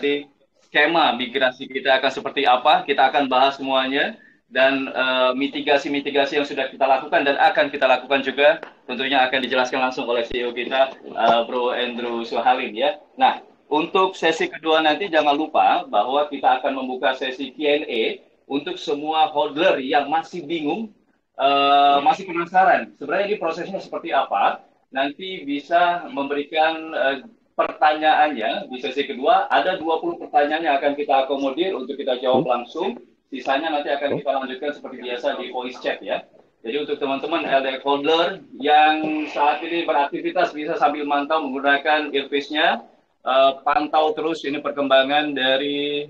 nanti skema migrasi kita akan seperti apa. Kita akan bahas semuanya dan mitigasi-mitigasi yang sudah kita lakukan dan akan kita lakukan juga tentunya akan dijelaskan langsung oleh CEO kita, Bro Andrew Suhalim ya. Nah, untuk sesi kedua nanti jangan lupa bahwa kita akan membuka sesi Q&A untuk semua holder yang masih bingung, masih penasaran. Sebenarnya ini prosesnya seperti apa? Nanti bisa memberikan pertanyaannya di sesi kedua. Ada 20 pertanyaan yang akan kita akomodir untuk kita jawab langsung. Sisanya nanti akan kita lanjutkan seperti biasa di voice chat ya. Jadi untuk teman-teman LDF holder yang saat ini beraktivitas bisa sambil mantau menggunakan earpiece-nya, pantau terus ini perkembangan dari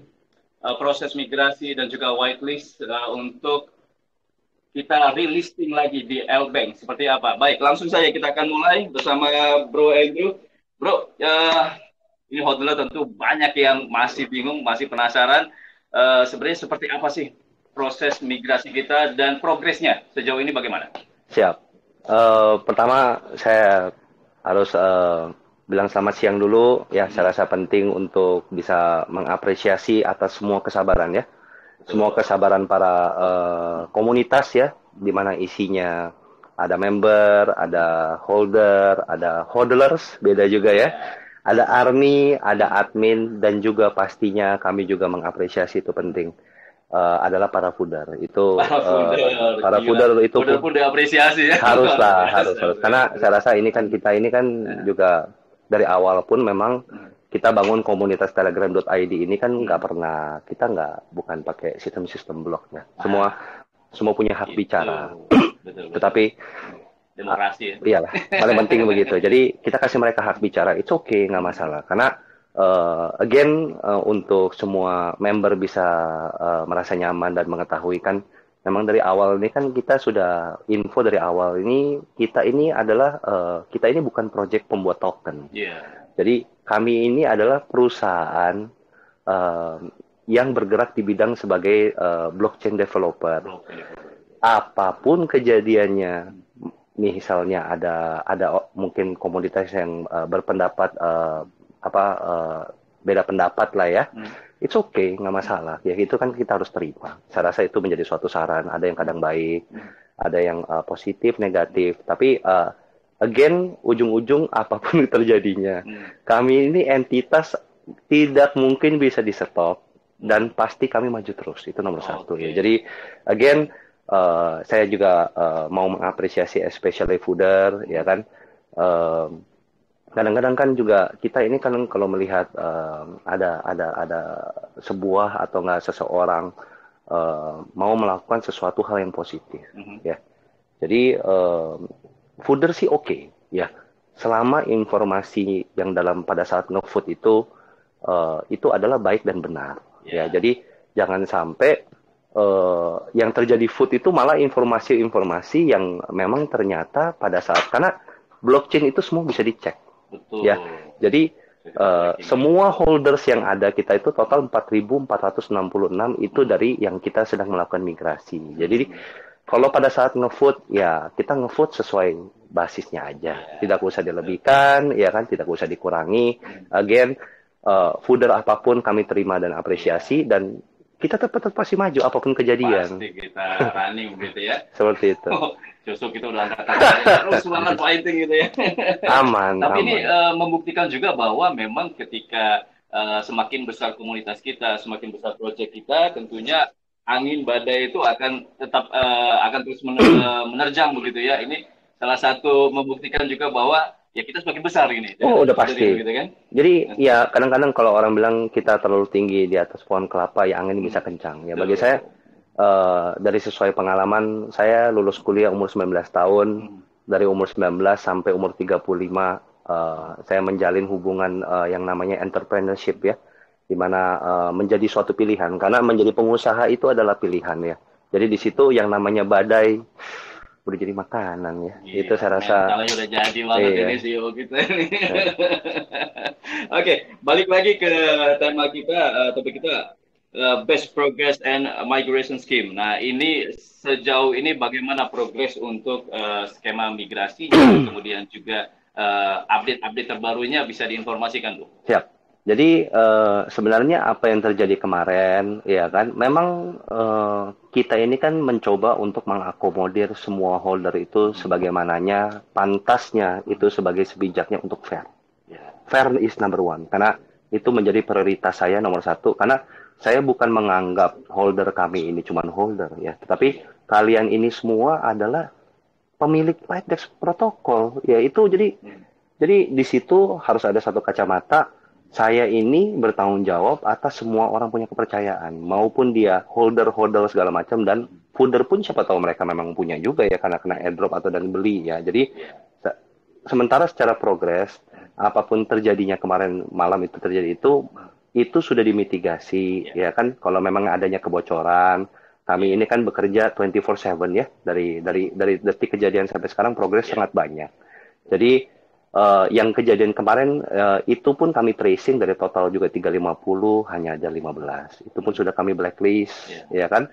proses migrasi dan juga whitelist untuk kita relisting lagi di L-Bank seperti apa. Baik, langsung saja kita akan mulai bersama Bro Andrew. Bro, ini holder tentu banyak yang masih bingung, masih penasaran. Sebenarnya seperti apa sih proses migrasi kita dan progresnya sejauh ini bagaimana? Siap. Pertama saya harus bilang selamat siang dulu ya. Saya rasa penting untuk bisa mengapresiasi atas semua kesabaran ya. Semua kesabaran para komunitas ya, di mana isinya ada member, ada holder, ada hodlers, beda juga ya. Ada army, ada admin, dan juga pastinya kami juga mengapresiasi itu penting. Adalah para fooder. Itu para fooder itu pun diapresiasi ya. haruslah, harus. Karena saya rasa ini kan kita ini kan juga dari awal pun memang kita bangun komunitas telegram.id ini kan bukan pakai sistem blognya. Semua punya hak bicara. Betul. Tetapi demokrasi ya. Iyalah, paling penting begitu. Jadi kita kasih mereka hak bicara, it's okay, nggak masalah. Karena untuk semua member bisa merasa nyaman dan mengetahui kan, memang dari awal ini kan kita sudah info dari awal ini kita ini bukan proyek pembuat token. Jadi kami ini adalah perusahaan yang bergerak di bidang sebagai blockchain developer. Apapun kejadiannya, misalnya ada mungkin komunitas yang berpendapat beda pendapat lah ya, it's okay, nggak masalah. Ya itu kan kita harus terima. Saya rasa itu menjadi suatu saran. Ada yang kadang baik, ada yang positif, negatif. Tapi ujung-ujung apapun terjadinya, kami ini entitas tidak mungkin bisa di stop dan pasti kami maju terus. Itu nomor satu ya. Jadi saya juga mau mengapresiasi especially fooder ya kan. Kadang-kadang kan juga kita ini kan kalau melihat ada sebuah atau enggak seseorang mau melakukan sesuatu hal yang positif ya. Jadi fooder sih oke ya. Selama informasi yang pada saat nge-food itu adalah baik dan benar ya. Jadi jangan sampai yang terjadi food itu malah informasi-informasi yang memang ternyata pada saat, karena blockchain itu semua bisa dicek. Betul. Ya. Jadi semua holders yang ada kita itu total 4.466 itu dari yang kita sedang melakukan migrasi. Jadi kalau pada saat nge-food ya kita nge-food sesuai basisnya aja. Tidak usah dilebihkan ya kan, tidak usah dikurangi. Again, fooder apapun kami terima dan apresiasi, dan kita tetap pasti maju apapun kejadian. Pasti kita running gitu ya. Seperti itu. Justru kita udah angkat tangan terus semangat fighting gitu ya. Aman. Tapi ini membuktikan juga bahwa memang ketika semakin besar komunitas kita, semakin besar proyek kita, tentunya angin badai itu akan tetap akan terus menerjang begitu ya. Ini salah satu membuktikan juga bahwa ya kita semakin besar ini. Oh, udah pasti. Gitu, kan? Jadi ya kadang-kadang kalau orang bilang kita terlalu tinggi di atas pohon kelapa, ya angin bisa kencang. Ya bagi saya dari sesuai pengalaman, saya lulus kuliah umur 19 tahun. Dari umur 19 sampai umur 35 saya menjalin hubungan yang namanya entrepreneurship ya. Di mana menjadi suatu pilihan, karena menjadi pengusaha itu adalah pilihan ya. Jadi di situ yang namanya badai udah jadi makanan ya. Itu saya rasa mentalnya udah jadi banget ini CEO kita ini. Oke, balik lagi ke tema kita, topik kita, best progress and migration scheme. Nah, ini sejauh ini bagaimana progres untuk skema migrasi, kemudian juga update-update terbarunya bisa diinformasikan, Bu? Siap. Jadi sebenarnya apa yang terjadi kemarin, ya kan? Memang kita ini kan mencoba untuk mengakomodir semua holder itu sebagaimananya, pantasnya itu sebagai sebijaknya untuk fair. Fair is number one, karena itu menjadi prioritas saya nomor satu. Karena saya bukan menganggap holder kami ini cuma holder, ya, tetapi kalian ini semua adalah pemilik White Desk protokol, ya itu jadi di situ harus ada satu kacamata. Saya ini bertanggung jawab atas semua orang punya kepercayaan, maupun dia holder-holder segala macam, dan founder pun siapa tahu mereka memang punya juga ya karena kena airdrop atau dan beli ya. Jadi sementara secara progres apapun terjadinya kemarin malam itu terjadi itu sudah dimitigasi ya kan. Kalau memang adanya kebocoran, kami ini kan bekerja 24/7 ya, dari detik kejadian sampai sekarang progres sangat banyak. Jadi yang kejadian kemarin itu pun kami tracing dari total juga 350 hanya ada 15. Itu pun sudah kami blacklist, ya kan.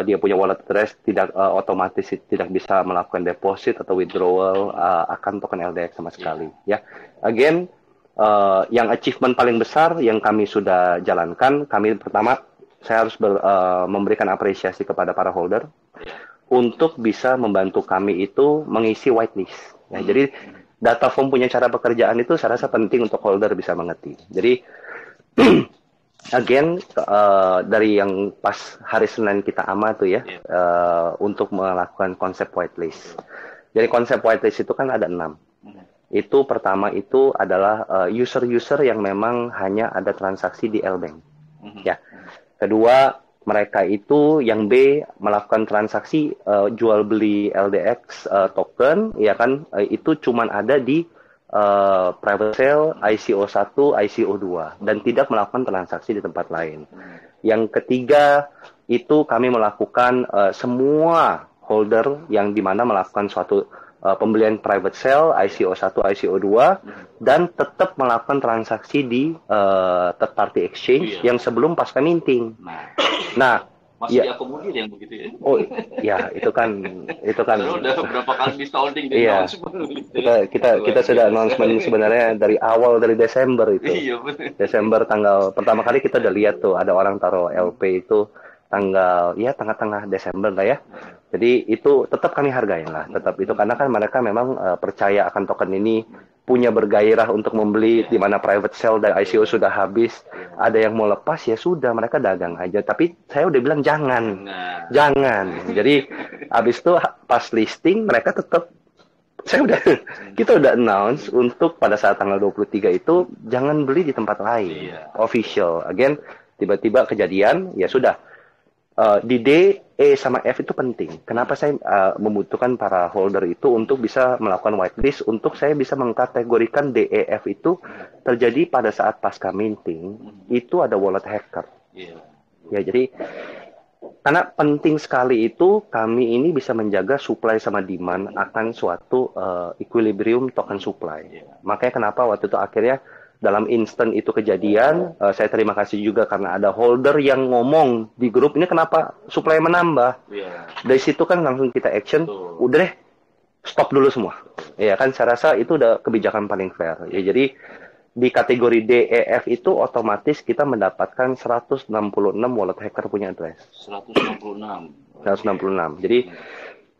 Dia punya wallet address tidak otomatis tidak bisa melakukan deposit atau withdrawal akan token LDX sama sekali. Ya, again yang achievement paling besar yang kami sudah jalankan, kami pertama saya harus memberikan apresiasi kepada para holder untuk bisa membantu kami itu mengisi whitelist. Ya, jadi data form punya cara pekerjaan itu saya rasa penting untuk holder bisa mengerti. Jadi again dari yang pas hari Senin kita tuh ya untuk melakukan konsep whitelist. Jadi konsep whitelist itu kan ada 6. Itu pertama itu adalah user-user yang memang hanya ada transaksi di L-Bank. Ya. Kedua, mereka itu yang B melakukan transaksi jual beli LDX token, ya kan, itu cuman ada di private sale, ICO1, ICO2 dan tidak melakukan transaksi di tempat lain. Yang ketiga itu kami melakukan semua holder yang dimana melakukan suatu pembelian private sale, ICO1, ICO2 dan tetap melakukan transaksi di third party exchange yang sebelum pasca minting. Nah, masih diakomodir yang begitu ya? Oh ya, itu kan udah berapa kali di sounding di iya, kita sudah announcement sebenarnya dari awal dari Desember itu. Iya, bener. Desember tanggal pertama kali kita udah lihat tuh ada orang taruh LP itu tengah-tengah Desember lah ya. Jadi itu tetap kami hargain lah, tetap itu karena kan mereka memang percaya akan token ini, punya bergairah untuk membeli di mana private sale dan ICO sudah habis. Ada yang mau lepas ya sudah mereka dagang aja. Tapi saya udah bilang jangan. Jadi habis itu pas listing mereka tetap kita udah announce untuk pada saat tanggal 23 itu jangan beli di tempat lain. Official. Again, tiba-tiba kejadian, ya sudah. Di D, E, sama F itu penting. Kenapa saya membutuhkan para holder itu untuk bisa melakukan whitelist, untuk saya bisa mengkategorikan D, E, F itu terjadi pada saat pasca minting, itu ada wallet hacker. Ya, jadi karena penting sekali itu kami ini bisa menjaga supply sama demand akan suatu equilibrium token supply. Makanya kenapa waktu itu akhirnya dalam instant itu kejadian, saya terima kasih juga karena ada holder yang ngomong di grup ini kenapa supply menambah. Dari situ kan langsung kita action, udah deh stop dulu semua. Ya kan saya rasa itu udah kebijakan paling fair. Ya jadi di kategori D, E, F itu otomatis kita mendapatkan 166 wallet hacker punya address. 166. Jadi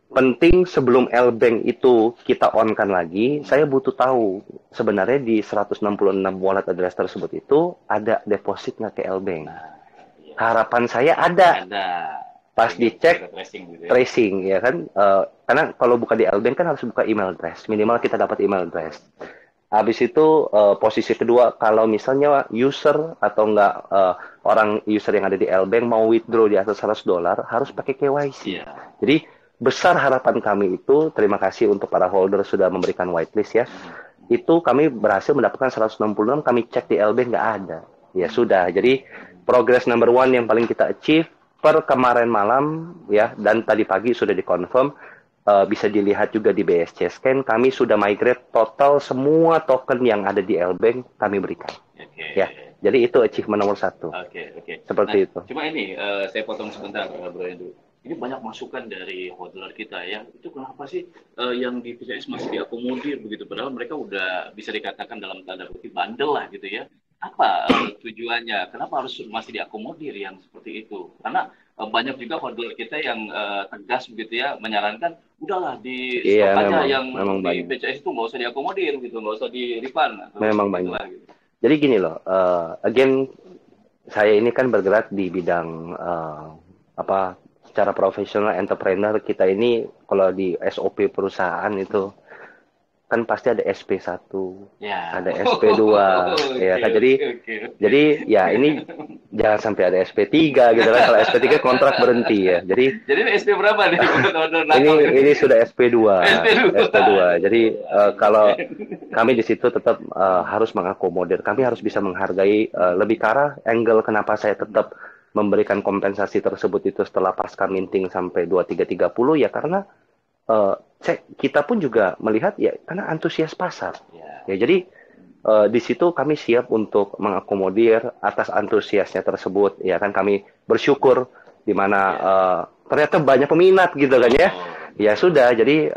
penting sebelum L-Bank itu kita on-kan lagi, saya butuh tahu sebenarnya di 166 wallet address tersebut itu ada deposit nggak ke L-Bank. Harapan saya ada. Pas dicek, tracing ya kan. Karena kalau buka di L-Bank kan harus buka email address. Minimal kita dapat email address. Habis itu posisi kedua, kalau misalnya user atau enggak orang user yang ada di L-Bank mau withdraw di atas $100 harus pakai KYC. Jadi besar harapan kami itu, terima kasih untuk para holder sudah memberikan whitelist ya. Itu kami berhasil mendapatkan 166, kami cek di LB nggak ada. Ya sudah, jadi progress number one yang paling kita achieve per kemarin malam ya, dan tadi pagi sudah dikonfirm, bisa dilihat juga di BSC Scan, kami sudah migrate total semua token yang ada di LBank kami berikan. Ya, jadi itu achievement nomor 1. Seperti itu. Cuma ini, saya potong sebentar, Bro Edu. Ini banyak masukan dari hodler kita ya. Itu kenapa sih yang di PCS masih diakomodir begitu? Padahal mereka udah bisa dikatakan dalam tanda kutip bandel lah gitu ya. apa tujuannya? Kenapa harus masih diakomodir yang seperti itu? Karena banyak juga holder kita yang tegas begitu ya, menyarankan udahlah di Iya, stop aja memang, yang memang di banyak, BCS itu nggak usah diakomodir gitu, nggak usah di refund atau memang seperti banyak. itulah gitu. Jadi gini loh, again saya ini kan bergerak di bidang apa secara profesional entrepreneur kita ini kalau di SOP perusahaan itu kan pasti ada SP1, Ya, ada SP2, ya oke kan. oke Jadi oke oke. jadi ya ini jangan sampai ada SP3 gitu kan. Kalau SP3 kontrak berhenti ya. Jadi Jadi ini SP berapa nih buat order ini nakal ini? ini sudah SP2, SP2. SP2. Jadi Oke. kalau kami di situ tetap harus mengakomodir. Kami harus bisa menghargai lebih ke arah angle kenapa saya tetap memberikan kompensasi tersebut itu setelah pasca minting sampai 23.30 ya karena kita pun juga melihat ya karena antusias pasar. Ya. Ya jadi di situ kami siap untuk mengakomodir atas antusiasnya tersebut. Ya kan kami bersyukur di mana ternyata banyak peminat gitu kan ya. Ya sudah, jadi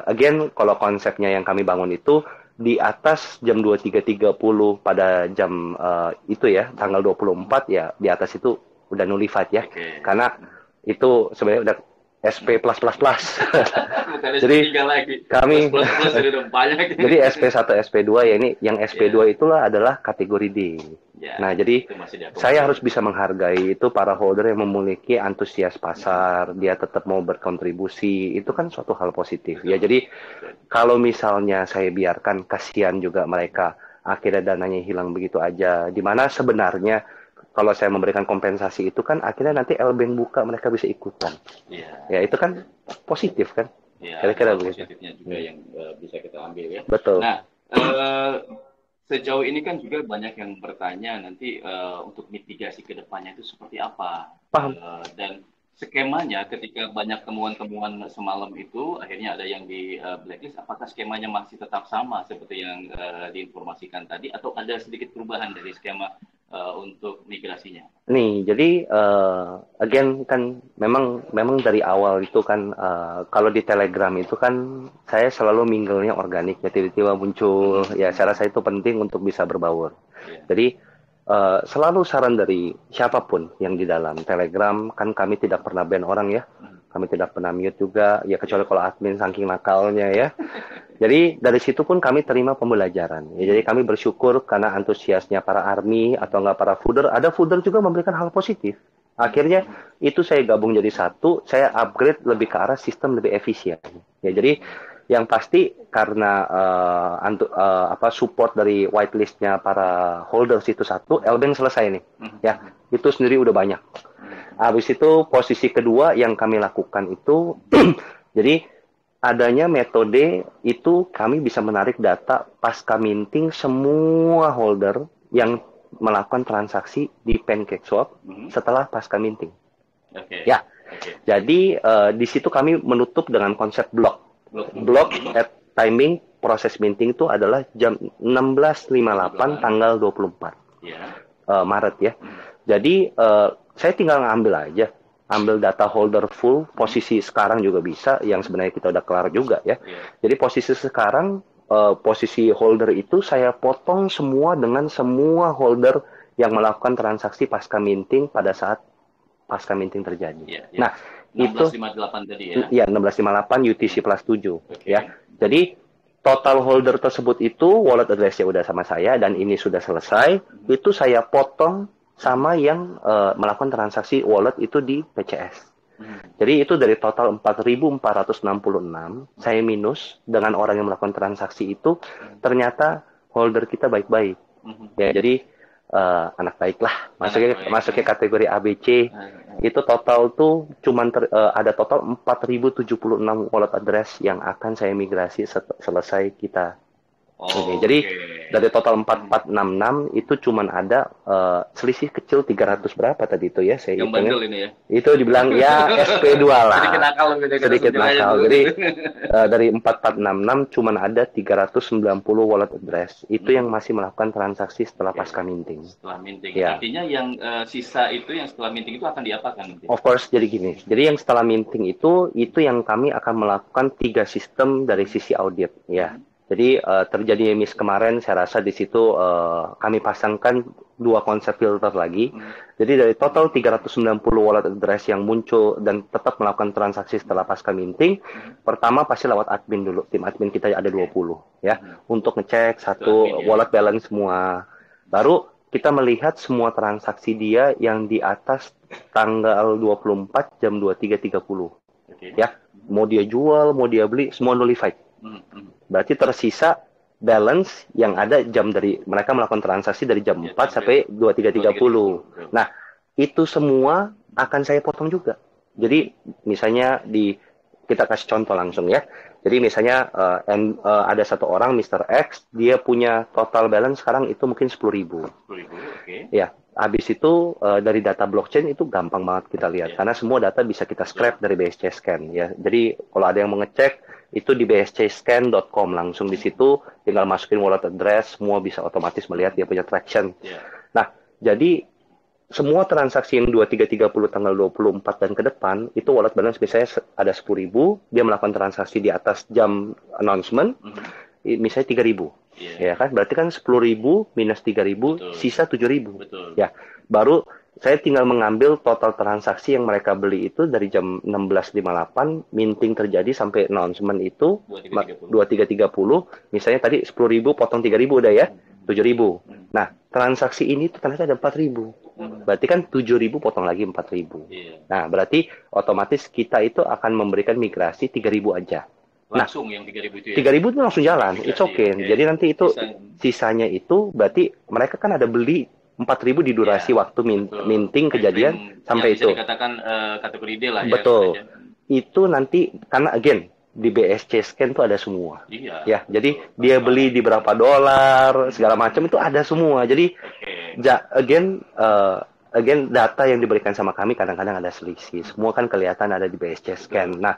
again kalau konsepnya yang kami bangun itu di atas jam 23.30 pada jam itu ya, tanggal 24 ya, di atas itu udah nullified ya. Karena itu sebenarnya udah SP plus plus plus. Bukan Jadi SP3 lagi. kami Plus jadi udah banyak. jadi SP1, SP2 ya ini yang SP2 itulah adalah kategori D. Ya, Nah, jadi itu masih saya harus diakomodir. bisa menghargai itu para holder yang memiliki antusias pasar, dia tetap mau berkontribusi, itu kan suatu hal positif. Ya, jadi kalau misalnya saya biarkan kasihan juga mereka akhirnya dananya hilang begitu aja. Dimana sebenarnya kalau saya memberikan kompensasi itu kan akhirnya nanti L-Bank buka mereka bisa ikutan. Iya. Ya itu kan positif kan. Ya, ada Kira-kira hal begitu. positifnya juga yang bisa kita ambil ya. Betul. Nah, sejauh ini kan juga banyak yang bertanya nanti untuk mitigasi ke depannya itu seperti apa. Paham. Dan skemanya ketika banyak temuan-temuan semalam itu akhirnya ada yang di blacklist, apakah skemanya masih tetap sama seperti yang diinformasikan tadi atau ada sedikit perubahan dari skema untuk migrasinya? Nih, jadi again kan memang dari awal itu kan kalau di Telegram itu kan saya selalu mingle-nya organik ya tiba-tiba muncul ya saya rasa itu penting untuk bisa berbaur. Jadi selalu saran dari siapapun yang di dalam Telegram kan kami tidak pernah ban orang ya. Kami tidak pernah mute juga ya kecuali kalau admin saking nakalnya ya. Jadi dari situ pun kami terima pembelajaran. Ya, jadi kami bersyukur karena antusiasnya para army atau enggak para fooder. Ada fooder juga memberikan hal positif. Akhirnya itu saya gabung jadi satu, saya upgrade lebih ke arah sistem lebih efisien. Ya jadi yang pasti karena support dari whitelistnya para holders itu satu, L-Bank selesai nih. Ya itu sendiri udah banyak. Habis itu posisi kedua yang kami lakukan itu, jadi adanya metode itu kami bisa menarik data pasca minting semua holder yang melakukan transaksi di PancakeSwap setelah pasca minting. Ya, jadi di situ kami menutup dengan konsep block. Block at timing proses minting itu adalah jam 16.58 tanggal 24 Maret ya. Jadi saya tinggal ngambil aja, ambil data holder full, posisi sekarang juga bisa, yang sebenarnya kita udah kelar juga ya. Jadi posisi sekarang, posisi holder itu saya potong semua dengan semua holder yang melakukan transaksi pasca minting pada saat pasca minting terjadi. Nah, 1658 tadi ya? Iya, 1658 UTC plus 7 ya. Jadi total holder tersebut itu wallet address-nya udah sama saya dan ini sudah selesai, itu saya potong sama yang melakukan transaksi wallet itu di PCS. Jadi itu dari total 4.466 saya minus dengan orang yang melakukan transaksi itu ternyata holder kita baik-baik. Ya, jadi anak baik lah, masuknya kategori ABC. Itu total tuh cuman ada total 4.076 wallet address yang akan saya migrasi selesai kita. Jadi dari total 4466 itu cuman ada selisih kecil 300 berapa tadi itu ya saya yang bandel ini ya. Itu dibilang ya SP2 lah. Sedikit nakal Sedikit nakal. Jadi dari 4466 cuman ada 390 wallet address. Itu yang masih melakukan transaksi setelah pasca minting. Setelah minting. Ya. Artinya yang sisa itu yang setelah minting itu akan diapakan nanti? Of course jadi gini. Jadi yang setelah minting itu yang kami akan melakukan 3 sistem dari sisi audit ya. Jadi terjadinya miss kemarin, saya rasa di situ kami pasangkan dua konsep filter lagi. Jadi dari total 390 wallet address yang muncul dan tetap melakukan transaksi setelah pasca minting, pertama pasti lewat admin dulu. Tim admin kita ada 20 ya, untuk ngecek satu wallet balance semua. Baru kita melihat semua transaksi dia yang di atas tanggal 24 jam 23.30. Ya, mau dia jual, mau dia beli, semua nullified. Berarti tersisa balance yang ada jam dari mereka melakukan transaksi dari jam 4 sampai 23.30. Nah, itu semua akan saya potong juga. Jadi misalnya kita kasih contoh langsung ya. Jadi misalnya ada satu orang Mr. X, dia punya total balance sekarang itu mungkin 10.000. 10.000, oke. Ya, habis itu dari data blockchain itu gampang banget kita lihat karena semua data bisa kita scrap dari BSC Scan ya. Jadi kalau ada yang mau ngecek itu di bscscan.com, langsung di situ tinggal masukin wallet address, semua bisa otomatis melihat dia punya traction. Nah, jadi semua transaksi yang 23.30 tanggal 24 dan ke depan itu wallet balance misalnya ada 10.000, dia melakukan transaksi di atas jam announcement misalnya 3.000. Ya kan, berarti kan 10.000 minus 3.000 sisa 7.000. Ya, baru saya tinggal mengambil total transaksi yang mereka beli itu dari jam 16.58 minting terjadi sampai announcement itu 23.30. Misalnya tadi 10.000 potong 3.000 udah ya, 7.000. Nah, transaksi ini tuh ternyata ada 4.000. Berarti kan 7.000 potong lagi 4.000. Nah, berarti otomatis kita itu akan memberikan migrasi 3.000 aja. Langsung yang 3.000 itu ya? 3.000 itu langsung jalan, it's okay. Jadi nanti itu sisanya itu berarti mereka kan ada beli 4.000 di durasi waktu minting kejadian sampai itu. Bisa dikatakan kategori D lah ya. Betul. Itu nanti karena again di BSC Scan itu ada semua. Ya, jadi dia beli di berapa dolar, segala macam itu ada semua. Jadi again data yang diberikan sama kami kadang-kadang ada selisih. Semua kan kelihatan ada di BSC Scan. Nah,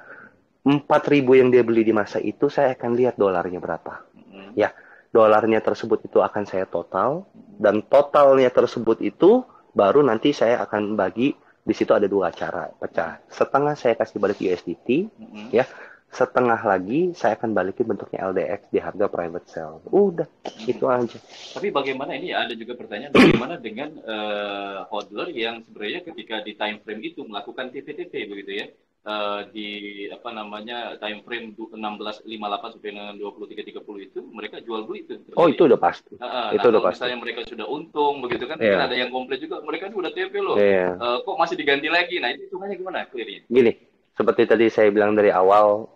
4.000 yang dia beli di masa itu, saya akan lihat dolarnya berapa. Ya, dolarnya tersebut itu akan saya total, dan totalnya tersebut itu baru nanti saya akan bagi. Di situ ada dua cara pecah. Setengah saya kasih balik USDT, ya. Setengah lagi saya akan balikin bentuknya LDX di harga private sale. Udah, itu aja. Tapi bagaimana ini ada juga pertanyaan, bagaimana dengan hodler yang sebenarnya ketika di time frame itu melakukan TP-TP begitu ya? Di time frame 16.58 sampai dengan 23.30 itu mereka jual beli itu. Oh, itu udah pasti. Itu udah pasti. Misalnya mereka sudah untung begitu kan, ada yang komplain juga mereka udah TP loh. Kok masih diganti lagi? Nah, itu hitungannya gimana clearnya? Gini, seperti tadi saya bilang dari awal,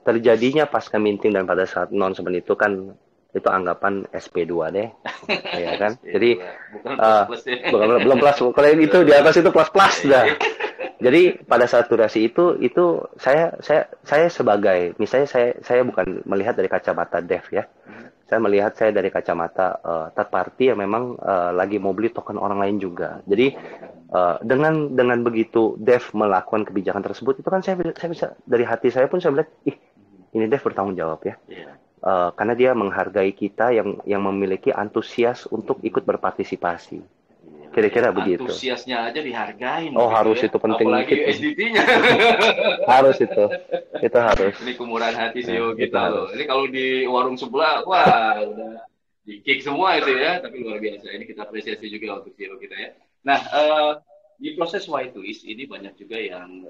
terjadinya pasca minting dan pada saat announcement itu kan itu anggapan SP2 deh, ya kan? Jadi belum plus, kalau itu di atas itu plus dah. Jadi pada saat durasi itu saya sebagai misalnya saya bukan melihat dari kacamata dev ya. Saya melihat saya dari kacamata third party yang memang lagi mau beli token orang lain juga. Jadi dengan begitu dev melakukan kebijakan tersebut itu kan saya bisa dari hati saya pun saya melihat ini dev bertanggung jawab ya. Karena dia menghargai kita yang memiliki antusias untuk ikut berpartisipasi. Kira-kira begitu. Antusiasnya aja dihargain. Oh, harus ya. Itu penting. Apalagi USDT-nya. Harus itu. Itu harus. Ini kemurahan hati CEO kita loh. Ini kalau di warung sebelah, wah udah di-kick semua itu ya. Tapi luar biasa. Ini kita apresiasi juga untuk CEO kita ya. Nah, di proses whitelist ini banyak juga yang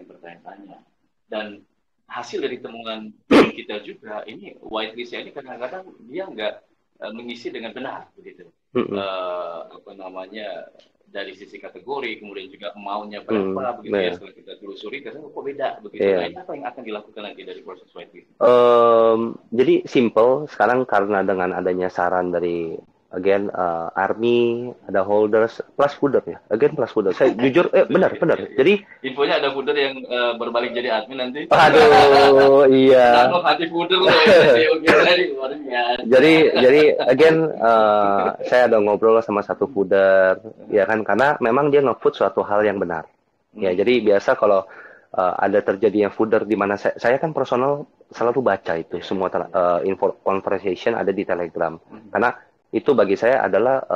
bertanya-tanya. Dan hasil dari temuan kita juga, ini whitelist-nya ini kadang-kadang dia nggak mengisi dengan benar begitu. Dari sisi kategori, kemudian juga maunya berapa begitu ya, setelah kita telusuri karena kok beda begitu. Nah, apa yang akan dilakukan lagi dari proses whitelist? Jadi simple sekarang karena dengan adanya saran dari again army, ada holders plus fooder ya. Again plus fooder. Saya jujur benar. Jadi infonya ada fooder yang berbalik jadi admin nanti. Aduh, iya. Hati fooder loh. Jadi again saya ada ngobrol sama satu fooder ya kan, karena memang dia nge-food suatu hal yang benar. Ya, jadi biasa kalau ada terjadinya fooder di mana saya kan personal selalu baca itu semua info conversation ada di Telegram. Karena itu bagi saya adalah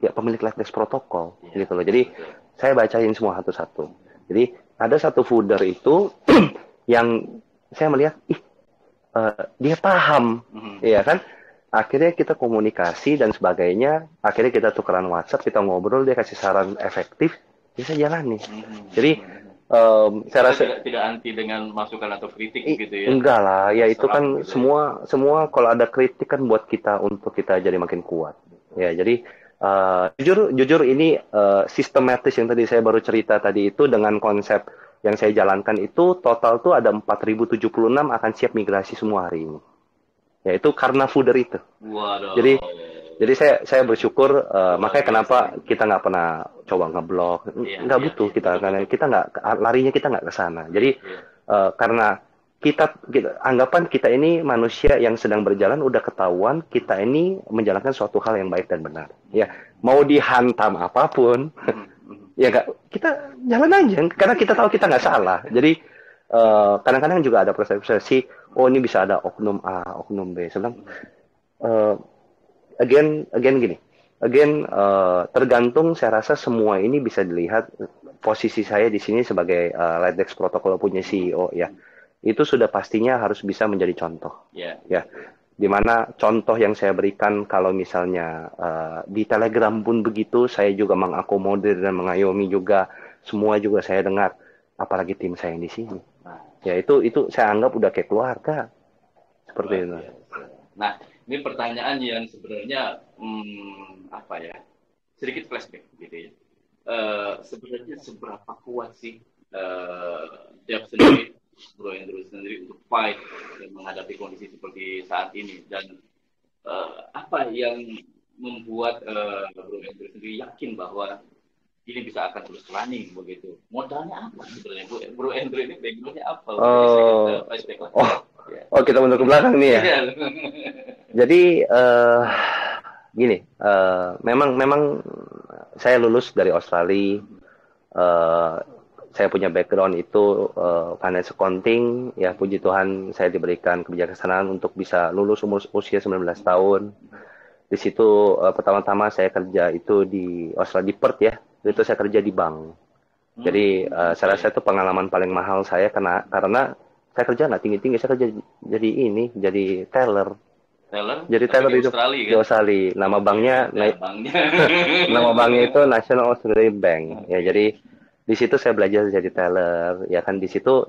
pemilik Lightdesk protokol gitu loh. Jadi saya bacain semua satu-satu. Jadi ada satu fooder itu yang saya melihat dia paham, ya kan? Akhirnya kita komunikasi dan sebagainya, akhirnya kita tukeran WhatsApp, kita ngobrol, dia kasih saran efektif, bisa jalani. Jadi saya rasa tidak anti dengan masukan atau kritik gitu ya. Enggak lah, ya itu Serap kan gitu ya. semua kalau ada kritik kan buat kita untuk kita jadi makin kuat. Ya, jadi jujur ini sistematis yang tadi saya baru cerita tadi itu dengan konsep yang saya jalankan itu total tuh ada 4.076 akan siap migrasi semua hari ini. Ya itu karena fooder itu. Waduh. Jadi saya bersyukur makanya kenapa kita nggak pernah coba ngeblok, nggak butuh kita karena kita nggak larinya kita nggak ke sana. Jadi karena kita anggapan kita ini manusia yang sedang berjalan udah ketahuan kita ini menjalankan suatu hal yang baik dan benar. Ya mau dihantam apapun, ya nggak kita jalan aja karena kita tahu kita nggak salah. Jadi kadang-kadang juga ada persepsi, oh ini bisa ada oknum A, oknum B. Sedang again gini, tergantung saya rasa semua ini bisa dilihat posisi saya di sini sebagai Lightdex Protocol punya CEO ya. Itu sudah pastinya harus bisa menjadi contoh. Ya. Dimana contoh yang saya berikan kalau misalnya di Telegram pun begitu, saya juga mengakomodir dan mengayomi juga, semua juga saya dengar, apalagi tim saya yang di sini. Ya itu saya anggap udah kayak keluarga. Seperti itu. Nah, ini pertanyaan yang sebenarnya apa ya? Sedikit flashback gitu ya. Sebenarnya seberapa kuat sih Dev sendiri, Bro Andrew sendiri untuk fight dan menghadapi kondisi seperti saat ini, dan apa yang membuat Bro Andrew sendiri yakin bahwa ini bisa akan terus running begitu? Modalnya apa sebenarnya Bro Andrew ini? Backgroundnya apa? Kita mundur ke belakang nih ya. Jadi gini, memang saya lulus dari Australia. Saya punya background itu finance accounting, ya puji Tuhan saya diberikan kebijaksanaan untuk bisa lulus usia 19 tahun. Di situ pertama-tama saya kerja itu di Australia, di Perth ya. Itu saya kerja di bank. Jadi saya rasa itu pengalaman paling mahal saya karena saya kerja nggak tinggi-tinggi, saya kerja jadi teller. Jadi teller itu di Australia. Nama banknya nama banknya itu National Australia Bank. Ya jadi di situ saya belajar jadi teller, ya kan di situ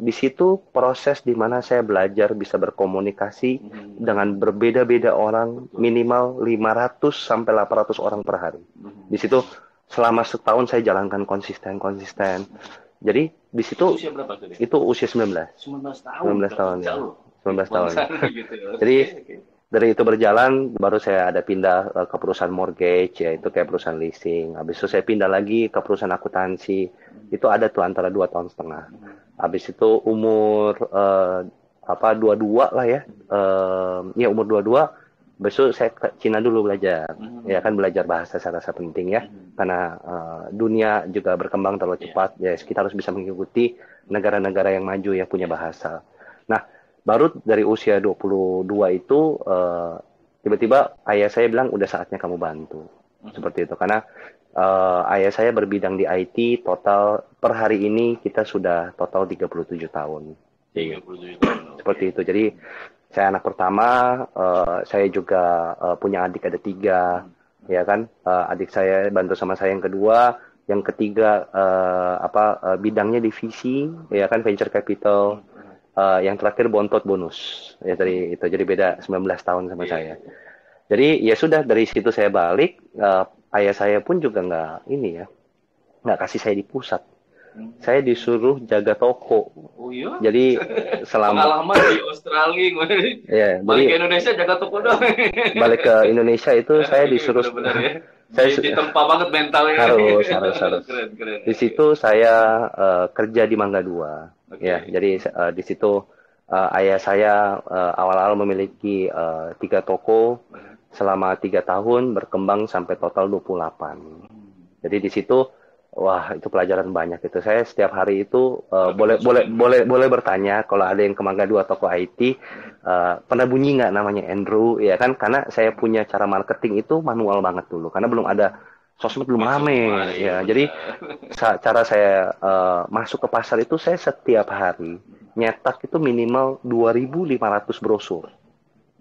proses di mana saya belajar bisa berkomunikasi dengan berbeda-beda orang, minimal 500 sampai 800 orang per hari. Di situ selama setahun saya jalankan konsisten. Jadi di situ usia berapa tadi? Itu usia 19 tahun. Ya. 19 tahun. Jadi dari itu berjalan baru saya ada pindah ke perusahaan mortgage, yaitu kayak perusahaan leasing. Habis itu saya pindah lagi ke perusahaan akuntansi. Itu ada tuh antara 2 tahun setengah. Habis itu umur 22 lah ya. Ya umur 22 besok saya ke Cina dulu belajar. Ya kan belajar bahasa saya rasa penting ya. Karena dunia juga berkembang terlalu cepat. Ya kita harus bisa mengikuti negara-negara yang maju yang punya bahasa. Nah, baru dari usia 22 itu tiba-tiba ayah saya bilang udah saatnya kamu bantu. Seperti itu. Karena ayah saya berbidang di IT, total per hari ini kita sudah total 37 tahun. 37 tahun. Seperti itu. Jadi saya anak pertama, saya juga punya adik ada 3, ya kan? Adik saya bantu sama saya yang kedua, yang ketiga bidangnya divisi, ya kan venture capital. Yang terakhir bontot bonus, ya tadi itu jadi beda 19 tahun sama saya. Jadi ya sudah dari situ saya balik, ayah saya pun juga nggak kasih saya di pusat. Saya disuruh jaga toko. Oh iya? Jadi selama pengalaman di Australia, ya, balik ke Indonesia jaga toko dong. Balik ke Indonesia itu saya disuruh. Benar-benar ya. Saya ditempa banget mentalnya. Harus. Keren. Di situ saya kerja di Mangga 2. Okay. Ya, jadi di situ ayah saya awal-awal memiliki 3 toko selama 3 tahun berkembang sampai total 28. Jadi di situ wah itu pelajaran banyak itu. Saya setiap hari itu boleh bertanya kalau ada yang ke Mangga 2 toko IT pernah bunyi nggak namanya Andrew ya kan, karena saya punya cara marketing itu manual banget dulu karena belum ada sosmed belum Masuk rame kemari, ya. Jadi benar. cara saya masuk ke pasar itu saya setiap hari nyetak itu minimal 2.500 brosur.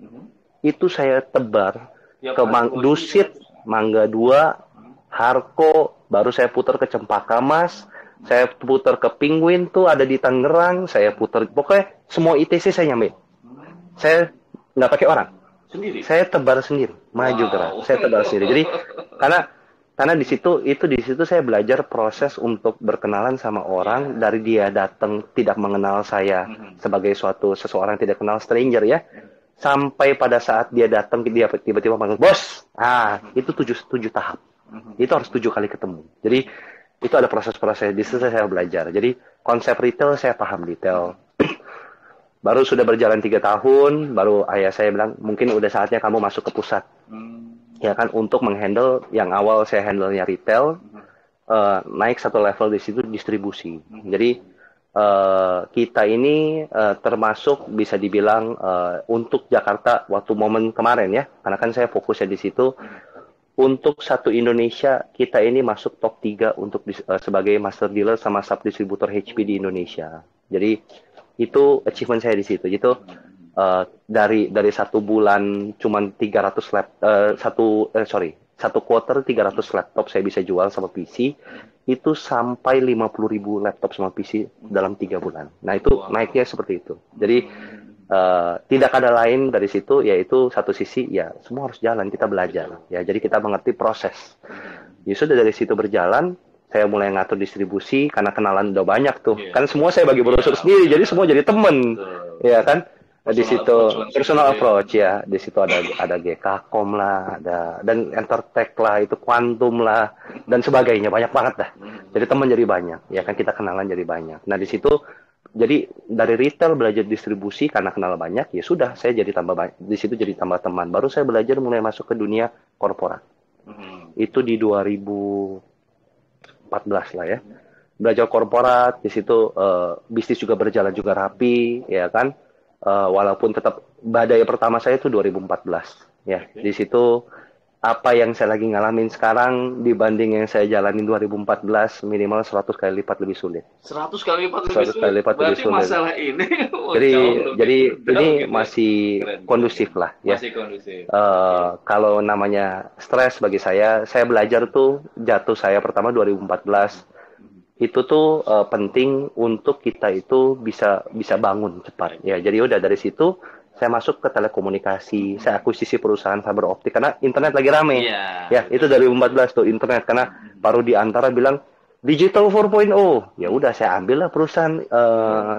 Mhm. Itu saya tebar Tiap ke hari Dusit, 2.500. Mangga 2, Harko, baru saya putar ke Cempaka Mas, saya putar ke Penguin tuh ada di Tangerang, saya putar pokoknya semua ITC saya nyampe. Saya nggak pakai orang, Sendiri. saya tebar sendiri, maju gerak, Wow. saya tebar sendiri. Jadi karena di situ saya belajar proses untuk berkenalan sama orang dari dia datang tidak mengenal saya sebagai seseorang tidak kenal stranger ya, sampai pada saat dia datang dia tiba-tiba panggil bos. Itu tujuh tahap. Itu harus 7 kali ketemu. Jadi itu ada proses-proses di situ saya belajar. Jadi konsep retail saya paham detail. Baru sudah berjalan 3 tahun, baru ayah saya bilang mungkin udah saatnya kamu masuk ke pusat. Ya kan, untuk menghandle yang awal saya handle-nya retail, naik satu level di situ distribusi. Jadi kita ini termasuk bisa dibilang untuk Jakarta waktu momen kemarin ya, karena kan saya fokusnya di situ. Untuk satu Indonesia kita ini masuk top 3 untuk sebagai master dealer sama sub distributor HP di Indonesia. Jadi itu achievement saya di situ. Itu dari 1 bulan cuman 300 satu quarter 300 laptop saya bisa jual sama PC, itu sampai 50.000 laptop sama PC dalam 3 bulan. Nah itu naiknya seperti itu. Jadi tidak ada lain dari situ, yaitu satu sisi ya semua harus jalan, kita belajar ya. Jadi kita mengerti proses. Ya sudah, dari situ berjalan, saya mulai ngatur distribusi karena kenalan udah banyak tuh. Kan semua saya bagi brosur sendiri, jadi semua jadi temen. Ya kan? Di situ personal approach ya. Di situ ada GKCom lah, ada dan Entertech lah, itu Quantum lah dan sebagainya, banyak banget dah. Jadi teman jadi banyak. Ya kan, kita kenalan jadi banyak. Nah, di situ jadi dari retail belajar distribusi karena kenal banyak, ya sudah saya jadi tambah banyak. Di situ jadi tambah teman. Baru saya belajar mulai masuk ke dunia korporat. Itu di 2014 lah ya. Belajar korporat, di situ bisnis juga berjalan juga rapi, ya kan. Walaupun tetap badai pertama saya itu 2014 ya. Di situ apa yang saya lagi ngalamin sekarang dibanding yang saya jalanin 2014 minimal 100 kali lipat lebih sulit. 100 kali lipat lebih 100 sulit. kali lipat lebih Berarti sulit. masalah ini Jadi ini gitu masih kondusif lah ya. Masih kondusif. Kalau namanya stres bagi saya belajar tuh jatuh saya pertama 2014. Itu tuh penting untuk kita itu bisa bangun cepat ya. Jadi udah dari situ saya masuk ke telekomunikasi, saya akuisisi perusahaan fiber optik karena internet lagi rame. Ya, itu dari 2014 tuh internet, karena baru di antara bilang digital 4.0. Ya udah saya ambil lah perusahaan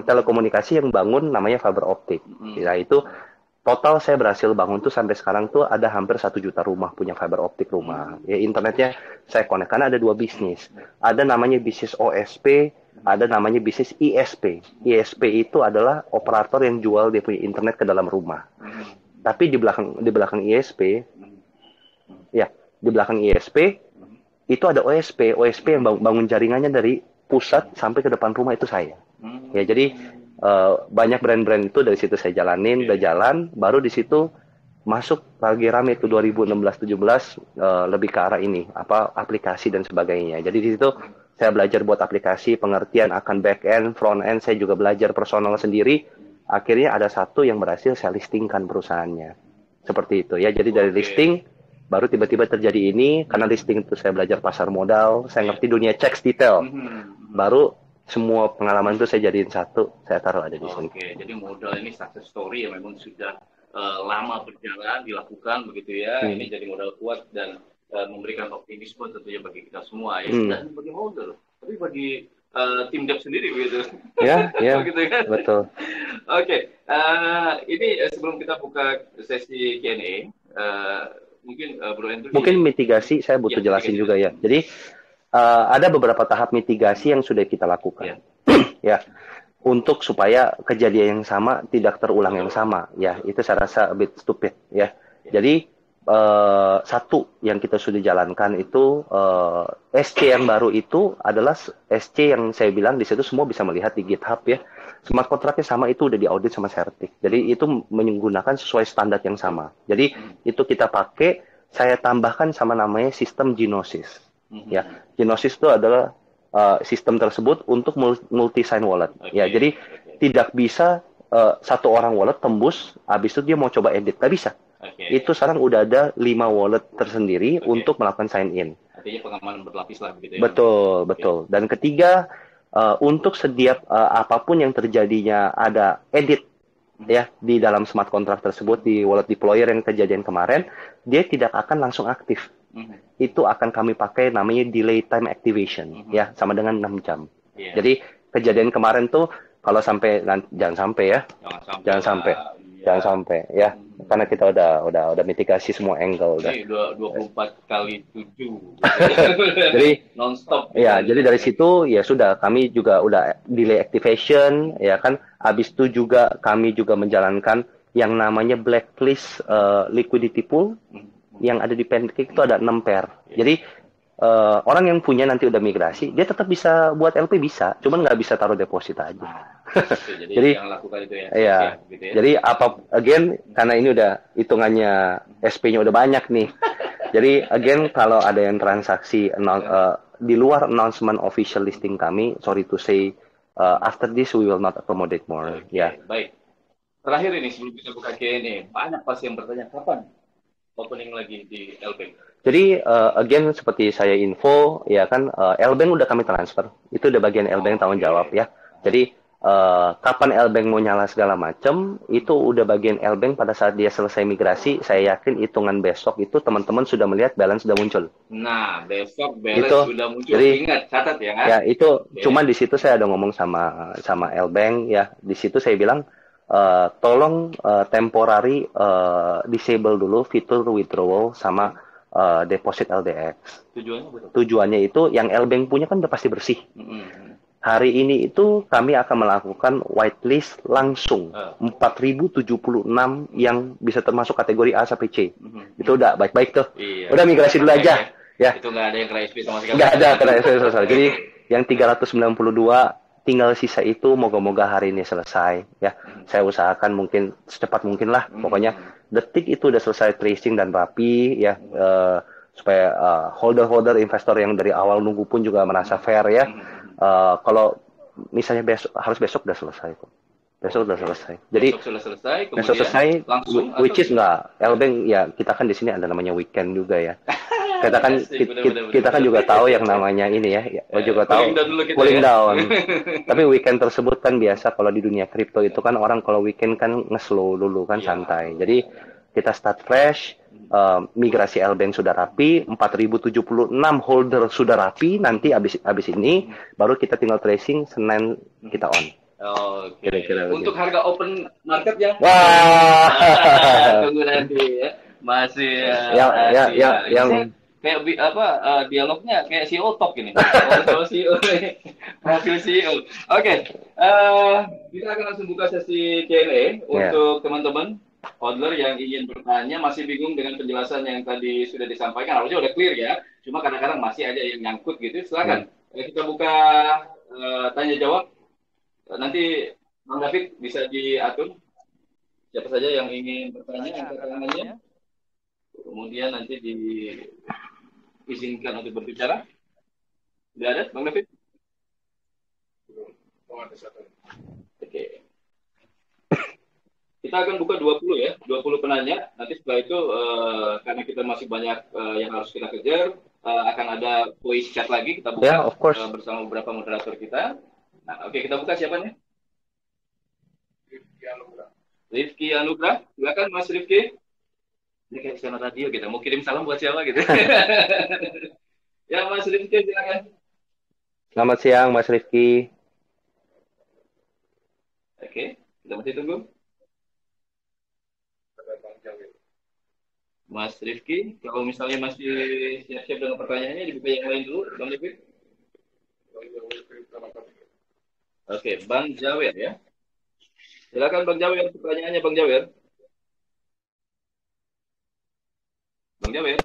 telekomunikasi yang bangun namanya fiber optik. Ya itu total saya berhasil bangun tuh sampai sekarang tuh ada hampir 1 juta rumah punya fiber optik rumah. Ya internetnya saya connect karena ada 2 bisnis. Ada namanya bisnis OSP, ada namanya bisnis ISP. ISP itu adalah operator yang jual dia punya internet ke dalam rumah. Tapi di belakang ISP, ya di belakang ISP itu ada OSP. OSP yang bangun jaringannya dari pusat sampai ke depan rumah itu saya. Ya jadi banyak brand-brand itu dari situ saya jalanin, udah jalan, baru di situ masuk lagi rame itu 2016-17 lebih ke arah ini, aplikasi dan sebagainya. Jadi di situ saya belajar buat aplikasi, pengertian akan back end, front end, saya juga belajar personal sendiri. Akhirnya ada satu yang berhasil saya listingkan perusahaannya. Seperti itu ya. Jadi dari listing baru tiba-tiba terjadi ini, karena listing itu saya belajar pasar modal, saya ngerti dunia checks detail. Baru semua pengalaman itu saya jadiin satu, saya taruh ada di sini. Oke, jadi modal ini success story yang memang sudah lama berjalan, dilakukan begitu ya. Ini jadi modal kuat dan memberikan optimisme tentunya bagi kita semua ya. Dan bagi modal, tapi bagi tim Dev sendiri begitu. Ya, gitu, kan? Betul. Oke, ini sebelum kita buka sesi Q&A, mungkin Bro Andrew. Mungkin mitigasi saya butuh jelasin juga ya. Jadi ada beberapa tahap mitigasi yang sudah kita lakukan, ya, untuk supaya kejadian yang sama tidak terulang yang sama, ya. Itu saya rasa a bit stupid, ya. Jadi satu yang kita sudah jalankan itu SC yang baru itu adalah SC yang saya bilang di situ semua bisa melihat di GitHub ya. Smart contract-nya sama, itu udah diaudit sama Certic. Jadi itu menggunakan sesuai standar yang sama. Jadi itu kita pakai, saya tambahkan sama namanya sistem Gnosis. Ya, Genesis itu adalah sistem tersebut untuk multi sign wallet. Ya, jadi tidak bisa satu orang wallet tembus, habis itu dia mau coba edit, nggak bisa. Itu sekarang udah ada 5 wallet tersendiri untuk melakukan sign in. Artinya pengamanan berlapis lah gitu ya. Betul, betul. Dan ketiga, untuk setiap apapun yang terjadinya ada edit ya di dalam smart contract tersebut di wallet deployer yang kejadian kemarin, dia tidak akan langsung aktif. Itu akan kami pakai namanya delay time activation ya, sama dengan 6 jam. Jadi kejadian kemarin tuh kalau sampai jangan sampai ya. Jangan sampai ya. Karena kita udah mitigasi semua angle udah. 24x7. Jadi nonstop. Ya, jadi dari situ ya sudah kami juga udah delay activation ya kan. Habis itu juga kami juga menjalankan yang namanya blacklist liquidity pool yang ada di Pancake itu ada 6 pair. Jadi orang yang punya nanti udah migrasi, dia tetap bisa buat LP bisa, cuman nggak bisa taruh deposit aja. Jadi yang lakukan itu ya. Iya. Gitu ya. Jadi again karena ini udah hitungannya SP-nya udah banyak nih. Jadi again kalau ada yang transaksi di luar announcement official listing kami, sorry to say, after this we will not accommodate more. Ya. Baik. Terakhir ini sebelum kita buka Q&A, banyak pasti yang bertanya kapan opening lagi di LP. Jadi again seperti saya info ya kan Lbank udah kami transfer, itu udah bagian Lbank tanggung jawab ya. Jadi kapan Lbank mau nyala segala macam itu udah bagian Lbank pada saat dia selesai migrasi. Saya yakin hitungan besok itu teman-teman sudah melihat balance sudah muncul. Nah besok balance itu, sudah muncul. Jadi, ingat catat ya. Ya itu cuman di situ saya ada ngomong sama Lbank ya. Di situ saya bilang tolong temporary disable dulu fitur withdrawal sama deposit LDX. Tujuannya itu yang Lbank punya kan udah pasti bersih. Hari ini itu kami akan melakukan whitelist langsung 4076 yang bisa termasuk kategori A sampai C. Itu udah baik-baik tuh. Udah migrasi dulu aja. Ya. Itu nggak ada yang kena SP sama sekali. Nggak ada kena SP sama sekali. Jadi yang 392 tinggal sisa itu moga-moga hari ini selesai ya. Saya usahakan mungkin secepat mungkin lah. Pokoknya detik itu udah selesai tracing dan rapi ya, supaya holder investor yang dari awal nunggu pun juga merasa fair ya. Kalau misalnya harus besok udah selesai kok. Besok udah selesai. Jadi besok selesai langsung which is nggak Lbank ya, kita kan di sini ada namanya weekend juga ya. Kita kan juga tahu yang namanya ini ya, juga tahu cooling down. Tapi weekend tersebut kan biasa kalau di dunia kripto itu kan orang kalau weekend kan nge-slow dulu kan, santai. Jadi kita start fresh, migrasi Lbank sudah rapi, 4076 holder sudah rapi, nanti abis ini baru kita tinggal tracing, Senin kita on. Kira-kira untuk harga open market ya. Wah. Tunggu nanti ya. Masih yang kayak dialognya kayak CEO talk ini. CEO. Profil CEO. Oke. Kita akan langsung buka sesi Q&A untuk teman-teman hodler yang ingin bertanya, masih bingung dengan penjelasan yang tadi sudah disampaikan. Harusnya udah clear ya. Cuma kadang-kadang masih ada yang nyangkut gitu. Silakan. Kita buka tanya jawab. Nanti Bang David bisa diatur. Siapa saja yang ingin bertanya, angkat tangannya. Kemudian nanti diizinkan untuk berbicara. Tidak ada, Bang David? Oke. Kita akan buka 20 ya, 20 penanya. Nanti setelah itu, karena kita masih banyak yang harus kita kejar, akan ada voice chat lagi. Kita buka bersama beberapa moderator kita. Nah, oke, kita buka siapa nih? Rifki Anugrah. Silakan Mas Rifki. Ini kayak siaran radio gitu. Mau kirim salam buat siapa gitu. Ya Mas Rifki silakan. Selamat siang Mas Rifki. Oke, kita masih tunggu. Mas Rifki, kalau misalnya masih siap-siap dengan pertanyaannya, dibuka yang lain dulu, Bang Rifki. Oke, Bang Jawer ya. Silakan Bang Jawer, pertanyaannya Bang Jawer. Bang Jawer.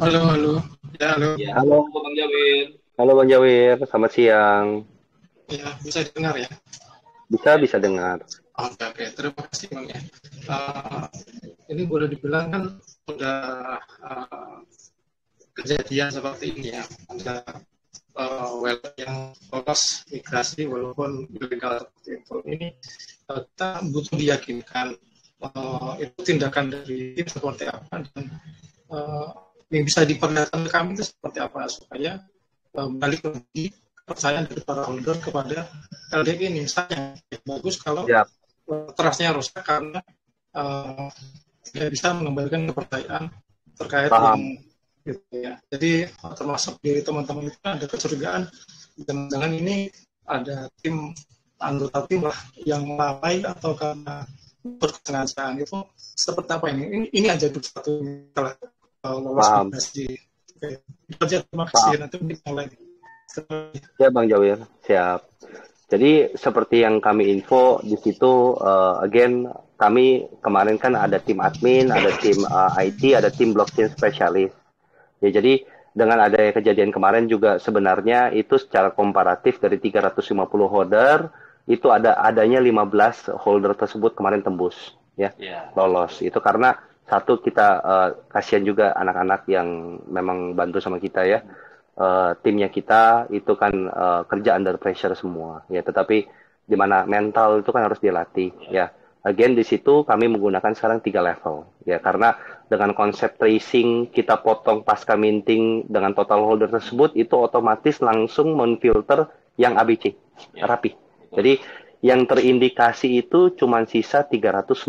Halo. Ya, halo. Ya, halo Bang Jawer. Halo Bang Jawer, selamat siang. Ya, bisa dengar ya? Bisa dengar. Oke, terima kasih Bang ya. Ini boleh dibilang kan udah kejadian seperti ini ya. Ada wallet yang lolos migrasi walaupun ilegal seperti itu. Ini kita butuh diyakinkan itu tindakan dari tim seperti apa dan yang bisa diperlihatkan ke kami itu seperti apa supaya balik lagi kepercayaan dari para holder kepada LDI ini. Misalnya bagus kalau trustnya rusak karena tidak bisa mengembalikan kepercayaan terkait dengan gitu ya. Jadi termasuk dari teman-teman itu ada kecurigaan jangan-jangan ini ada tim anggota tim lah yang lalai atau karena berkesengajaan. Itu seperti apa ini? Ini aja satu telah lolos migrasi. Oke. Terima kasih. Nanti kita mulai. Ya Bang Jawir, siap. Jadi seperti yang kami info di situ, again kami kemarin kan ada tim admin, ada tim IT, ada tim blockchain spesialis. Ya, jadi dengan adanya kejadian kemarin juga sebenarnya itu secara komparatif dari 350 holder itu adanya 15 holder tersebut kemarin tembus ya lolos. Itu karena satu kita kasihan juga anak-anak yang memang bantu sama kita ya. Timnya kita itu kan kerja under pressure semua ya, tetapi di mana mental itu kan harus dilatih ya. Again di situ kami menggunakan sekarang 3 level ya, karena dengan konsep tracing kita potong pasca minting dengan total holder tersebut itu otomatis langsung menfilter yang ABC rapi. Jadi yang terindikasi itu cuma sisa 392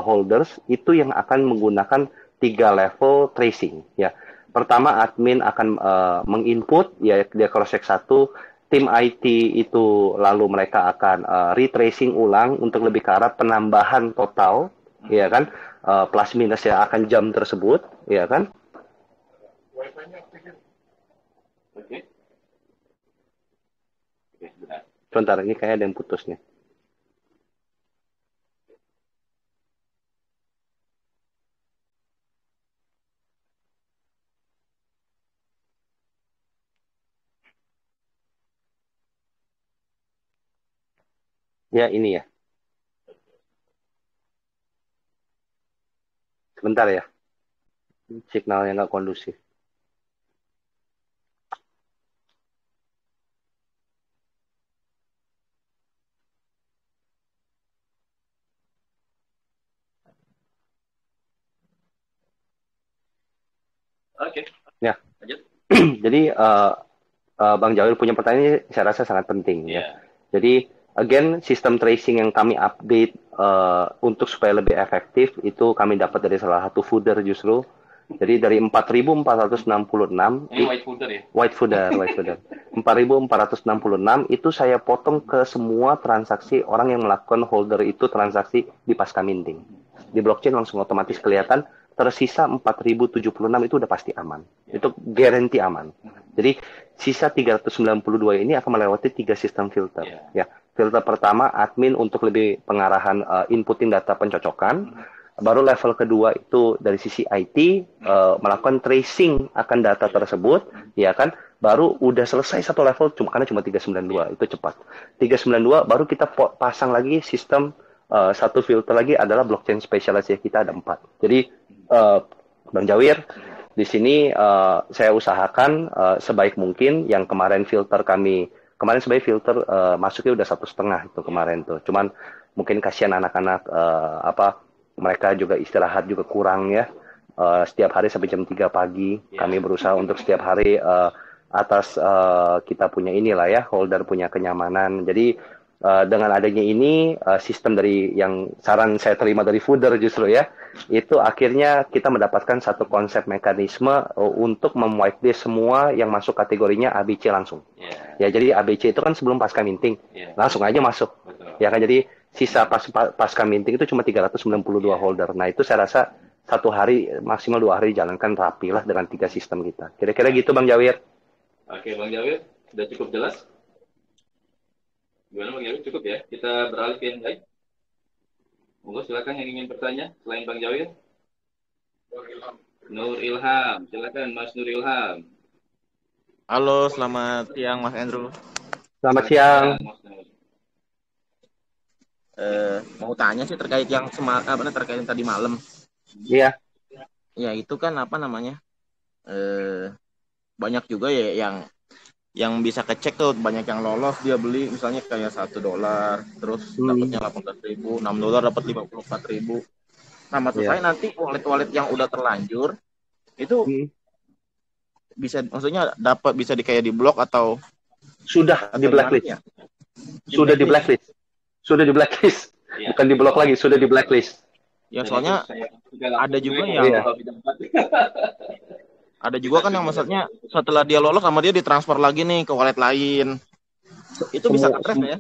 holders itu yang akan menggunakan 3 level tracing ya. Pertama admin akan menginput ya, dia cross check satu, tim IT itu lalu mereka akan retracing ulang untuk lebih ke arah penambahan total ya kan, plus minus ya akan jam tersebut ya kan. Oke. Sebentar, ini kayak ada yang putus nih. Ya, ini ya. Sebentar ya. Signalnya nggak kondusif. Oke. Ya. Lanjut. Jadi Bang Jawil punya pertanyaan ini saya rasa sangat penting ya. Jadi again sistem tracing yang kami update untuk supaya lebih efektif itu kami dapat dari salah satu fooder justru. Jadi dari 4.466 ini white fooder ya? White fooder. 4.466 itu saya potong ke semua transaksi orang yang melakukan holder itu transaksi di pasca minting. Di blockchain langsung otomatis kelihatan, tersisa 4.076 itu udah pasti aman. Itu guarantee aman. Jadi sisa 392 ini akan melewati 3 sistem filter. Ya, filter pertama admin untuk lebih pengarahan inputting data pencocokan. Baru level kedua itu dari sisi IT melakukan tracing akan data tersebut, ya kan? Baru udah selesai satu level karena cuma 392 itu cepat. 392 baru kita pasang lagi sistem satu filter lagi adalah blockchain spesialis kita ada 4. Jadi Bang Jawir di sini saya usahakan sebaik mungkin yang kemarin filter kami kemarin sebagai filter masuknya udah 1,5 itu kemarin tuh. Cuman mungkin kasihan anak-anak mereka juga istirahat juga kurang ya. Setiap hari sampai jam 3 pagi kami berusaha untuk setiap hari atas kita punya inilah ya holder punya kenyamanan. Jadi dengan adanya ini sistem dari yang saran saya terima dari fooder justru ya itu akhirnya kita mendapatkan satu konsep mekanisme untuk memwhitelist semua yang masuk kategorinya ABC langsung. Ya jadi ABC itu kan sebelum pasca minting langsung aja masuk. Ya kan jadi sisa pasca minting itu cuma 392 holder. Nah itu saya rasa satu hari maksimal 2 hari jalankan rapi lah dengan 3 sistem kita. Kira-kira gitu Bang Jawir. Oke Bang Jawir sudah cukup jelas. Gimana Bang Jawir, cukup ya? Kita beralih ke yang lain. Monggo silakan yang ingin bertanya selain Bang Jawir. Nur Ilham, silakan Mas Nur Ilham. Halo, selamat siang Mas Andrew. Selamat siang. Mau tanya sih terkait yang terkait yang tadi malam. Iya. Ya itu kan apa namanya? banyak juga ya yang bisa kecek tuh, banyak yang lolos dia beli misalnya kayak $1 terus dapatnya 18.000, $6 dapat 54.000. Nah, maksud saya nanti wallet-wallet yang udah terlanjur itu bisa, maksudnya dapat bisa kayak di blok atau sudah di blacklist ya? Sudah di blacklist Ya. Bukan di blok lagi, sudah di blacklist Ya, soalnya ada juga yang ada juga kan yang maksudnya setelah dia lolos sama dia ditransfer lagi nih ke wallet lain. Itu bisa ke-trace ya?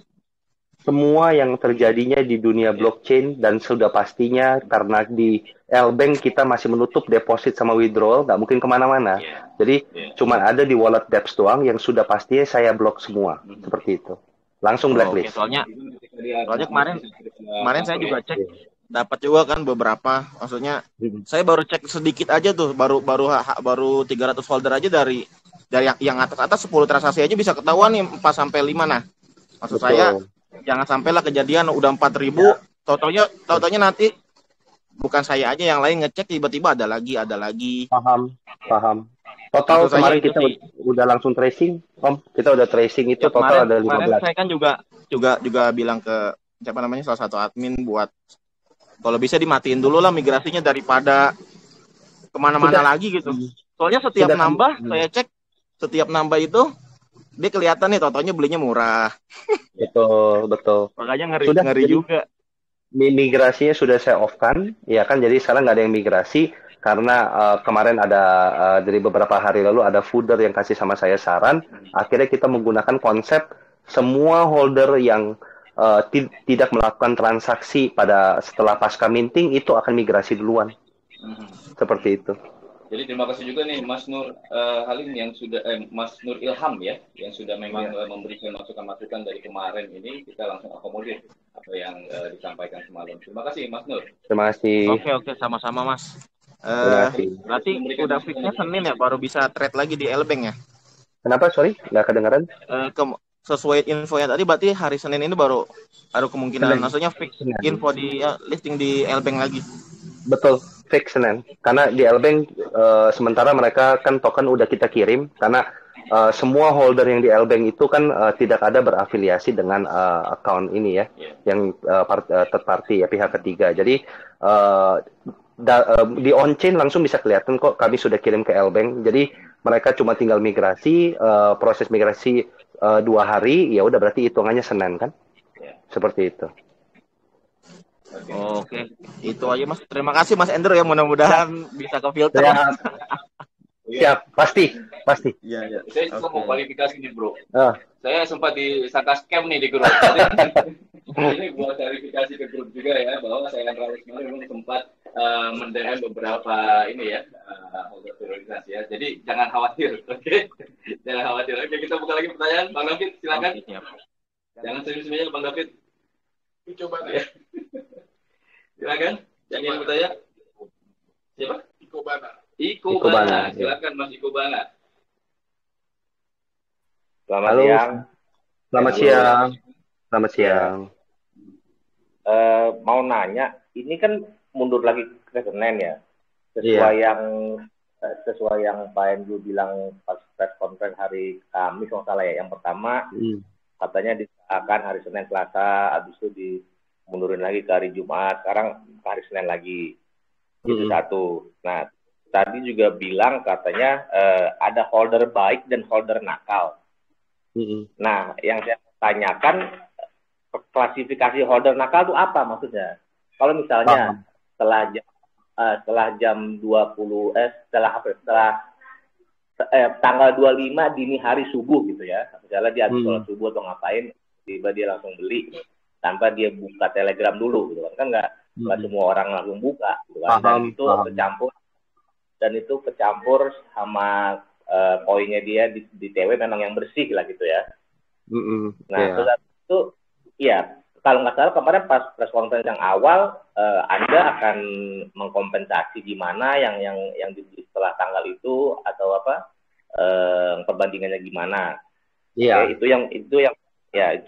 Semua yang terjadinya di dunia blockchain, dan sudah pastinya karena di L-Bank kita masih menutup deposit sama withdrawal, nggak mungkin kemana-mana. Jadi cuma ada di wallet dApps doang yang sudah pastinya saya blok semua, seperti itu. Langsung blacklist. Soalnya kemarin saya juga cek, dapat juga kan beberapa, maksudnya saya baru cek sedikit aja tuh, baru 300 folder aja dari yang atas 10 transaksi aja bisa ketahuan nih 4 sampai 5. Nah, maksud saya jangan sampailah kejadian udah 4.000, taunya nanti bukan saya aja yang lain ngecek tiba-tiba ada lagi. Paham. Total itu kemarin kita udah langsung tracing, Om. Kita udah tracing itu ya, total ada 15. Kemarin saya kan juga bilang ke siapa namanya, salah satu admin, buat kalau bisa dimatiin dulu lah migrasinya daripada kemana-mana lagi gitu. Soalnya setiap nambah, saya cek setiap nambah itu dia kelihatan nih, totonya belinya murah. Betul. Makanya ngeri juga. Migrasinya sudah saya off-kan, ya kan, jadi sekarang nggak ada yang migrasi, karena kemarin ada dari beberapa hari lalu ada fooder yang kasih sama saya saran, akhirnya kita menggunakan konsep semua holder yang tidak melakukan transaksi setelah pasca minting itu akan migrasi duluan. Seperti itu. Jadi terima kasih juga nih Mas Nur Halim yang sudah Mas Nur Ilham ya, yang sudah memang memberikan masukan-masukan dari kemarin ini, kita langsung akomodir apa yang disampaikan semalam. Terima kasih Mas Nur. Terima kasih. Oke, sama-sama Mas. Berarti udah fixnya Senin ya baru bisa trade lagi di L-Bank ya? Kenapa? Sorry, nggak kedengaran. Sesuai info yang tadi, berarti hari Senin ini baru kemungkinan, maksudnya fix info di listing di L-Bank lagi. Betul, fix Senin. Karena di L-Bank sementara mereka kan token udah kita kirim, karena semua holder yang di L-Bank itu kan tidak ada berafiliasi dengan account ini ya, yang third party ya, pihak ketiga. Jadi di on-chain langsung bisa kelihatan kok kami sudah kirim ke L-Bank. Jadi mereka cuma tinggal migrasi, proses migrasi 2 hari, ya udah berarti hitungannya Senin kan? Seperti itu. Oke, itu aja Mas. Terima kasih Mas Andrew ya, mudah-mudahan bisa ke filter. Siap, pasti. Iya. Saya juga mau kualifikasi nih bro. Saya sempat disangka scam nih di grup. Ini buat klarifikasi ke grup juga ya, bahwa saya Andrew kemarin memang sempat mendm beberapa ini ya, holder prioritas ya. Jadi jangan khawatir, oke? Jangan khawatir. Oke, kita buka lagi pertanyaan, Bang David, silakan. Jangan serius-serius Bang David. Coba ya. Silakan. Yang bertanya. Siapa? Iko Bana. Silakan Mas Iko Bana. Selamat siang. Mau nanya, ini kan mundur lagi ke Senin ya. Sesuai yang Pak Andrew bilang pas press conference hari Kamis kalau salah ya. Yang pertama katanya akan hari Senin, Selasa, habis itu dimundurin lagi ke hari Jumat, sekarang ke hari Senin lagi. Itu satu. Nah, tadi juga bilang katanya ada holder baik dan holder nakal. Nah, yang saya tanyakan, klasifikasi holder nakal itu apa maksudnya? Kalau misalnya setelah jam 20 tanggal 25 dini hari subuh gitu ya, misalnya dia habis sholat subuh atau ngapain, tiba dia langsung beli tanpa dia buka Telegram dulu gitu kan nggak semua orang langsung buka gitu kan. Dan itu kecampur sama koinnya dia di TW memang yang bersih lah gitu ya. Nah itu ya, kalau nggak salah kemarin pas press conference yang awal Anda akan mengkompensasi gimana yang setelah tanggal itu atau apa, perbandingannya gimana? Iya. Itu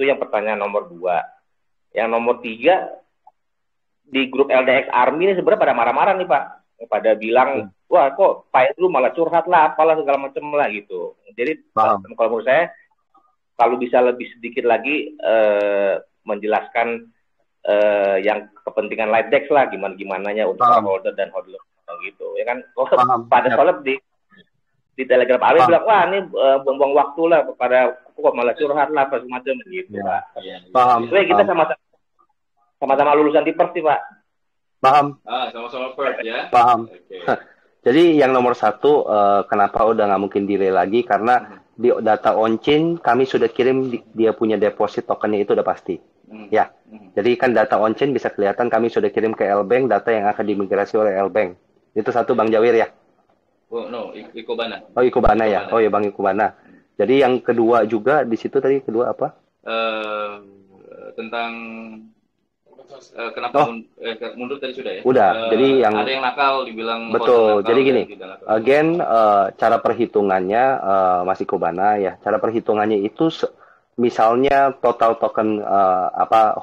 yang pertanyaan nomor 2. Yang nomor 3, di grup LDX Army ini sebenarnya pada marah-marah nih Pak. pada bilang, wah kok Pak Andrew malah curhat lah, apalah segala macam lah gitu. Jadi kalau menurut saya, kalau bisa lebih sedikit lagi menjelaskan yang kepentingan light desk lah, gimana-gimananya untuk holder dan hodler gitu, ya kan? Pada soalnya di Telegram Awe bilang, wah ini buang-buang waktu lah pada kok malah curhat lah apa semacam gitu, Pak. Jadi kita sama-sama lulusan Tipers sih, Pak. Paham. Sama-sama first ya. Paham. Okay. Jadi yang nomor satu, kenapa udah nggak mungkin delay lagi, karena di data on-chain kami sudah kirim dia punya deposit tokennya itu udah pasti. Ya. Jadi kan data on-chain bisa kelihatan kami sudah kirim ke L-Bank data yang akan dimigrasi oleh L-Bank. Itu satu Bang Jawir ya. Oh no, Ikobana. Oh Ikobana ya. Oh ya Bang Ikobana. Jadi yang kedua juga di situ tadi kedua apa? Tentang kenapa mundur tadi sudah ya? Udah. Jadi yang ada yang nakal dibilang. Betul. Jadi gini, again cara perhitungannya Mas Ikobana ya. Cara perhitungannya itu misalnya total token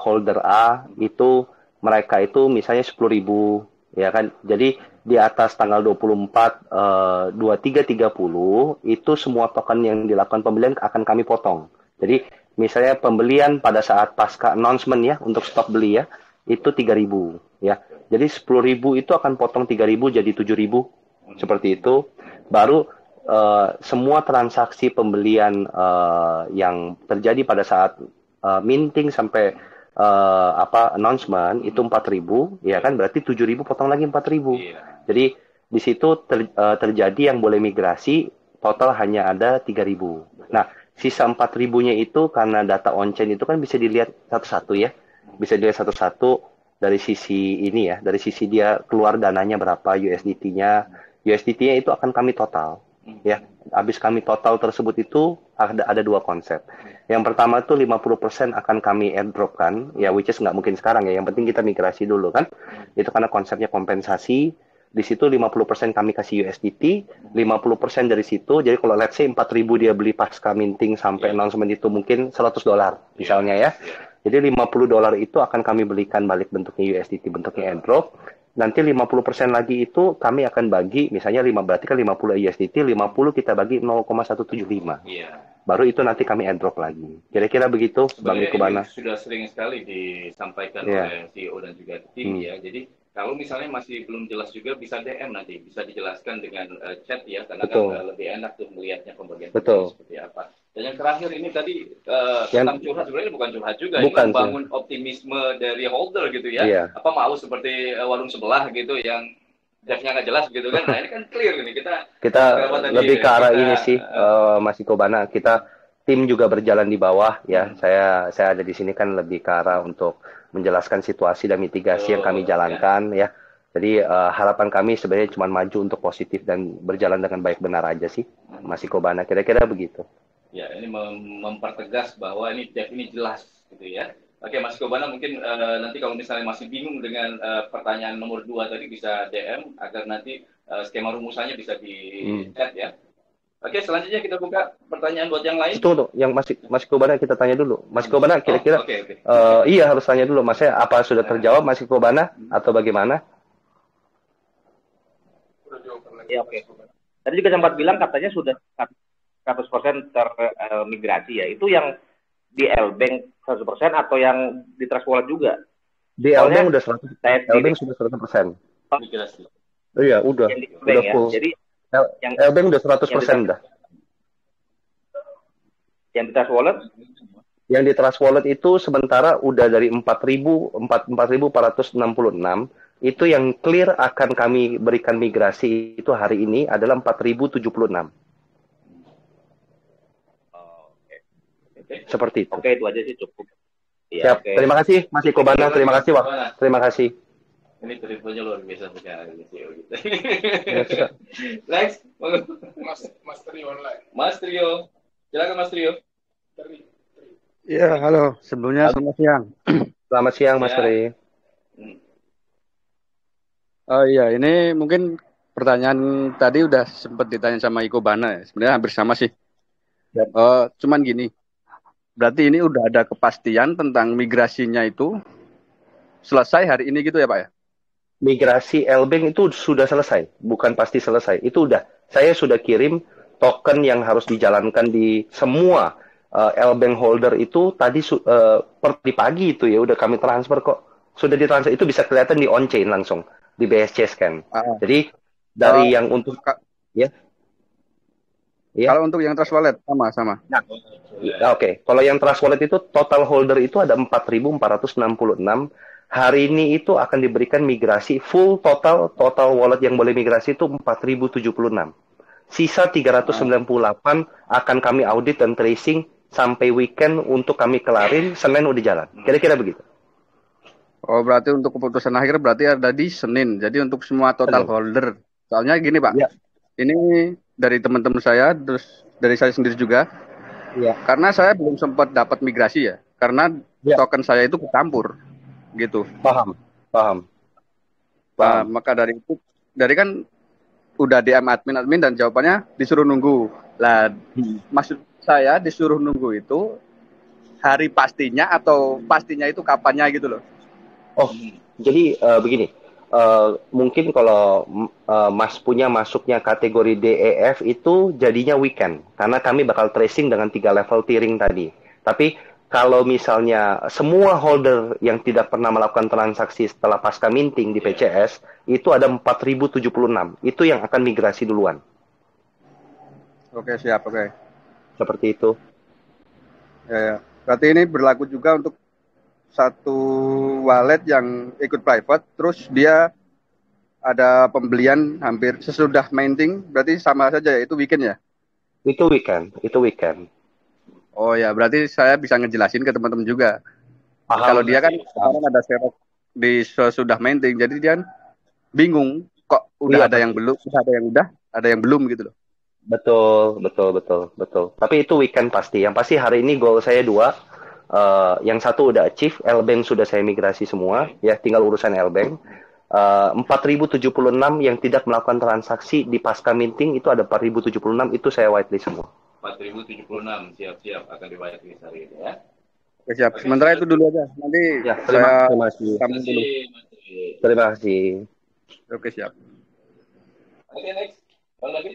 holder A itu mereka itu misalnya 10.000 ya kan. Jadi di atas tanggal 24 23.30 itu semua token yang dilakukan pembelian akan kami potong. Jadi misalnya pembelian pada saat pasca announcement ya untuk stop beli ya itu 3.000 ya. Jadi 10.000 itu akan potong 3.000 jadi 7.000 seperti itu. Baru semua transaksi pembelian yang terjadi pada saat minting sampai announcement itu 4.000 ya kan, berarti 7.000 potong lagi 4.000. Jadi di situ terjadi yang boleh migrasi total hanya ada 3.000. Nah, sisa 4.000-nya itu karena data on-chain itu kan bisa dilihat satu-satu ya. Bisa dilihat satu-satu dari sisi ini ya, dari sisi dia keluar dananya berapa USDT-nya. USDT-nya itu akan kami total. Ya, habis kami total tersebut itu ada dua konsep. Yang pertama itu 50% akan kami airdropkan, ya which is nggak mungkin sekarang ya. Yang penting kita migrasi dulu kan. Itu karena konsepnya kompensasi. Di situ 50% kami kasih USDT, 50% dari situ. Jadi kalau let's say 4.000 dia beli pasca minting sampai announcement itu mungkin $100 misalnya ya. Jadi $50 itu akan kami belikan balik bentuknya USDT, bentuknya airdrop. Nanti 50% lagi itu kami akan bagi, misalnya berarti kan 50 USDT, 50 kita bagi 0,175. Baru itu nanti kami airdrop lagi. Kira-kira begitu, Bang Ikobana. Sudah sering sekali disampaikan oleh CEO dan juga tim ya. Jadi kalau misalnya masih belum jelas juga bisa DM nanti, bisa dijelaskan dengan chat ya, karena kan lebih enak tuh melihatnya pembagian seperti apa. Dan yang terakhir ini tadi tentang curhat, sebenarnya bukan curhat juga, ini membangun optimisme dari holder gitu ya. Apa mau seperti warung sebelah gitu yang Jeff-nya nggak jelas gitu kan. Nah ini kan clear ini kita lebih ke arah ini sih Mas Ikobana. Kita tim juga berjalan di bawah ya. Saya ada di sini kan lebih ke arah untuk menjelaskan situasi dan mitigasi yang kami jalankan ya. Jadi harapan kami sebenarnya cuma maju untuk positif dan berjalan dengan baik benar aja sih, Mas Ikobana. Kira-kira begitu. Ya, ini mempertegas bahwa ini Jeff ini jelas gitu ya. Oke, Mas Ikobana mungkin nanti kalau misalnya masih bingung dengan pertanyaan nomor 2 tadi bisa DM agar nanti skema rumusannya bisa di chat ya. Oke, selanjutnya kita buka pertanyaan buat yang lain. Itu yang Mas Ikobana kita tanya dulu. Mas Ikobana kira-kira iya harus tanya dulu Mas, apa sudah terjawab Mas Ikobana atau bagaimana? Ya oke. Tadi juga sempat bilang katanya sudah 100% termigrasi ya. Itu yang di L-Bank 100% atau yang di Trust Wallet juga? Di L-Bank udah 100%. L-Bank sudah 100%. Migrasi. Iya, udah full. Ya. Jadi L-Bank udah 100% dah. Yang di Trust Wallet? Yang di Trust Wallet itu sementara udah dari 4.466 itu yang clear akan kami berikan migrasi itu hari ini adalah 4.076. Seperti itu. Oke, itu aja sih cukup. Ya, siap. Terima kasih Mas Ikobana. Terima kasih, Wak. Terima kasih. Ini teleponnya luar biasa sekali CEO gitu. Next, Mas Trio online. Mas Trio, silakan Mas Trio. Ya, halo. Sebelumnya selamat siang. Selamat siang, Mas Tri. Oh iya, ini mungkin pertanyaan tadi udah sempat ditanya sama Ikobana ya. Sebenarnya hampir sama sih. Cuman gini, berarti ini udah ada kepastian tentang migrasinya itu selesai hari ini gitu ya Pak ya? migrasi L-Bank itu sudah selesai, bukan pasti selesai. Itu udah. Saya sudah kirim token yang harus dijalankan di semua L-Bank holder itu tadi di pagi itu ya udah kami transfer kok. Sudah ditransfer, itu bisa kelihatan di on-chain langsung, di BSC Scan. Jadi dari yang untuk ya. Kalau untuk yang Trust Wallet sama. Nah, oke. Kalau yang Trust Wallet itu total holder itu ada 4.466. Hari ini itu akan diberikan migrasi full total wallet yang boleh migrasi itu 4.076. Sisa 398 akan kami audit dan tracing sampai weekend untuk kami kelarin, Senin udah jalan. Kira-kira begitu. Oh, berarti untuk keputusan akhir berarti ada di Senin. Jadi untuk semua total holder. Soalnya gini, Pak. Ya. Ini dari teman-teman saya, terus dari saya sendiri juga. Ya. Karena saya belum sempat dapat migrasi ya. Karena token saya itu kecampur. Gitu. Paham. Maka dari itu, kan udah DM admin dan jawabannya disuruh nunggu. Lah, maksud saya disuruh nunggu itu hari pastinya atau pastinya itu kapannya gitu loh. Oh, jadi begini, mungkin kalau Mas punya masuknya kategori DEF itu jadinya weekend, karena kami bakal tracing dengan 3 level tiering tadi. Tapi kalau misalnya semua holder yang tidak pernah melakukan transaksi setelah pasca minting di PCS, itu ada 4.076, itu yang akan migrasi duluan. Oke, siap, oke. Seperti itu. Ya. Berarti ini berlaku juga untuk satu wallet yang ikut private, terus dia ada pembelian hampir sesudah minting, berarti sama saja ya, itu weekend ya? Itu weekend. Oh ya, berarti saya bisa ngejelasin ke teman-teman juga. Kalau dia kan sekarang ada share di sesudah minting, jadi dia bingung kok udah ada yang belum, ada yang belum gitu loh. Betul. Tapi itu weekend pasti. Yang pasti hari ini goal saya 2. Yang satu udah achieve, L-Bank sudah saya migrasi semua, ya tinggal urusan L-Bank. 4.076 yang tidak melakukan transaksi di pasca minting itu ada 4.076, itu saya whitelist semua. 4.076 siap akan di whitelist hari ini ya. Oke, siap. Sementara itu dulu aja. Nanti ya, terima kasih. Oke, siap. Oke, next.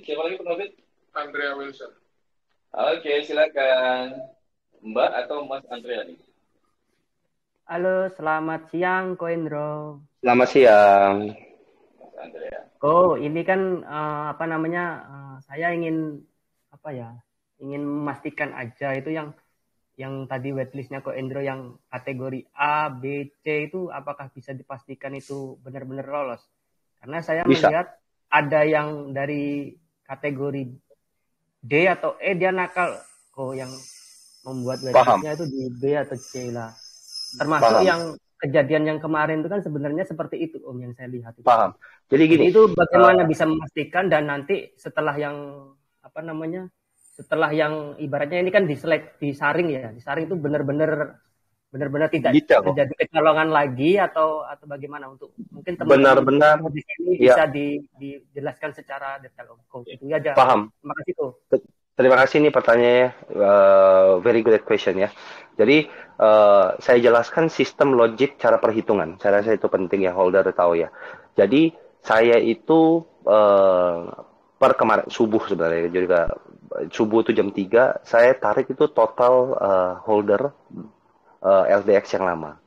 Siapa lagi penerbit? Andrea Wilson. Oke, silakan. Mbak atau Mas Andrea nih? Halo, selamat siang, Ko Indro. Selamat siang. Mas Andrea. Oh, ini kan saya ingin ingin memastikan aja itu yang tadi waitlistnya Ko Indro yang kategori A, B, C itu apakah bisa dipastikan itu benar-benar lolos? Karena saya melihat ada yang dari kategori D atau E dia nakal, yang membuat waitlistnya itu di B atau C lah. Termasuk yang kejadian yang kemarin itu kan sebenarnya seperti itu yang saya lihat itu. Paham. Jadi gini. Jadi itu bagaimana bisa memastikan dan nanti setelah yang setelah yang ibaratnya ini kan disaring ya. Disaring itu benar-benar tidak terjadi kecolongan lagi atau bagaimana untuk mungkin teman-teman di sini bisa dijelaskan secara detail. Itu aja. Paham. Terima kasih tuh. Terima kasih nih pertanyaannya, very good question ya. Jadi saya jelaskan sistem logik cara perhitungan. Saya rasa itu penting ya, holder tahu ya. Jadi saya itu per kemarin subuh sebenarnya, juga subuh itu jam 3 saya tarik itu total holder LDX yang lama.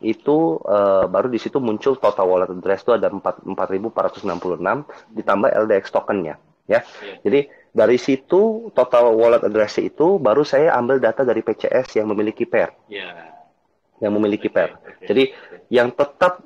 Itu baru di situ muncul total wallet address itu ada 4.466 ditambah LDX tokennya ya. Jadi dari situ total wallet address itu baru saya ambil data dari PCS yang memiliki pair. Yang memiliki pair. Jadi yang tetap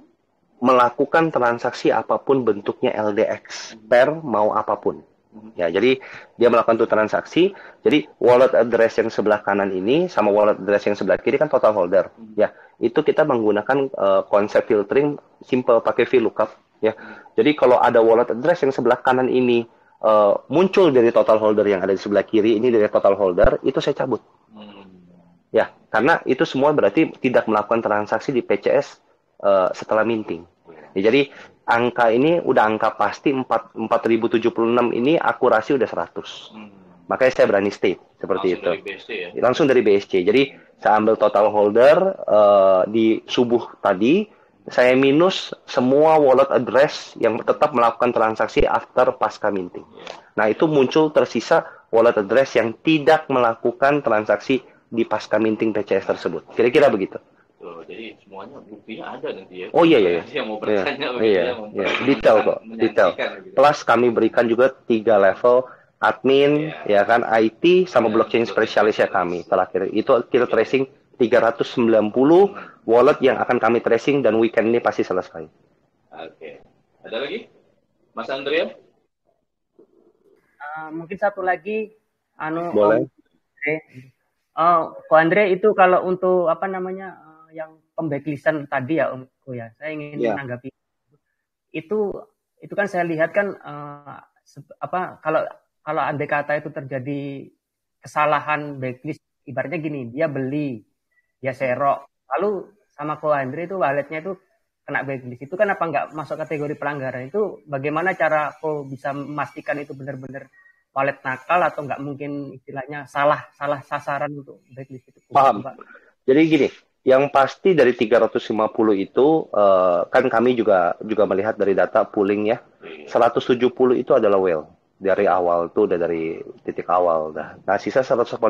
melakukan transaksi apapun bentuknya LDX, pair mau apapun. Ya, jadi dia melakukan tuh transaksi. Jadi wallet address yang sebelah kanan ini sama wallet address yang sebelah kiri kan total holder. Ya, itu kita menggunakan konsep filtering simple pakai VLOOKUP. Ya, jadi kalau ada wallet address yang sebelah kanan ini muncul dari total holder yang ada di sebelah kiri ini dari total holder, itu saya cabut. Ya, karena itu semua berarti tidak melakukan transaksi di PCS setelah minting. Ya, jadi angka ini udah angka pasti 4.076 ini akurasi udah 100. Makanya saya berani state seperti itu. Langsung dari BSC. Jadi saya ambil total holder di subuh tadi, saya minus semua wallet address yang tetap melakukan transaksi after pasca minting. Nah, itu muncul tersisa wallet address yang tidak melakukan transaksi di pasca minting PCS tersebut. Kira-kira begitu. Jadi semuanya buktinya ada nanti ya. Oh iya. Yang mau bertanya Detail kok, detail. Plus kami berikan juga 3 level admin, ya kan, IT sama blockchain spesialisnya kami. Terakhir itu kita tracing 390 wallet yang akan kami tracing dan weekend ini pasti selesai. Oke. Ada lagi? Mas Andrea? Mungkin satu lagi boleh. Ko Andre itu kalau untuk apa namanya yang pembacklistan tadi ya Ko ya, saya ingin menanggapi itu kan saya lihat kan kalau andai kata itu terjadi kesalahan backlist, ibaratnya gini, dia beli, dia serok, lalu sama Ko Andre itu walletnya itu kena backlist, itu kan apa nggak masuk kategori pelanggaran? Itu bagaimana cara Ko bisa memastikan itu benar-benar wallet nakal atau nggak mungkin istilahnya salah sasaran untuk backlist itu? Paham. Jadi gini, yang pasti dari 350 itu kan kami juga melihat dari data pooling ya, 170 itu adalah whale dari awal tuh, udah dari titik awal dah. Nah, sisa 180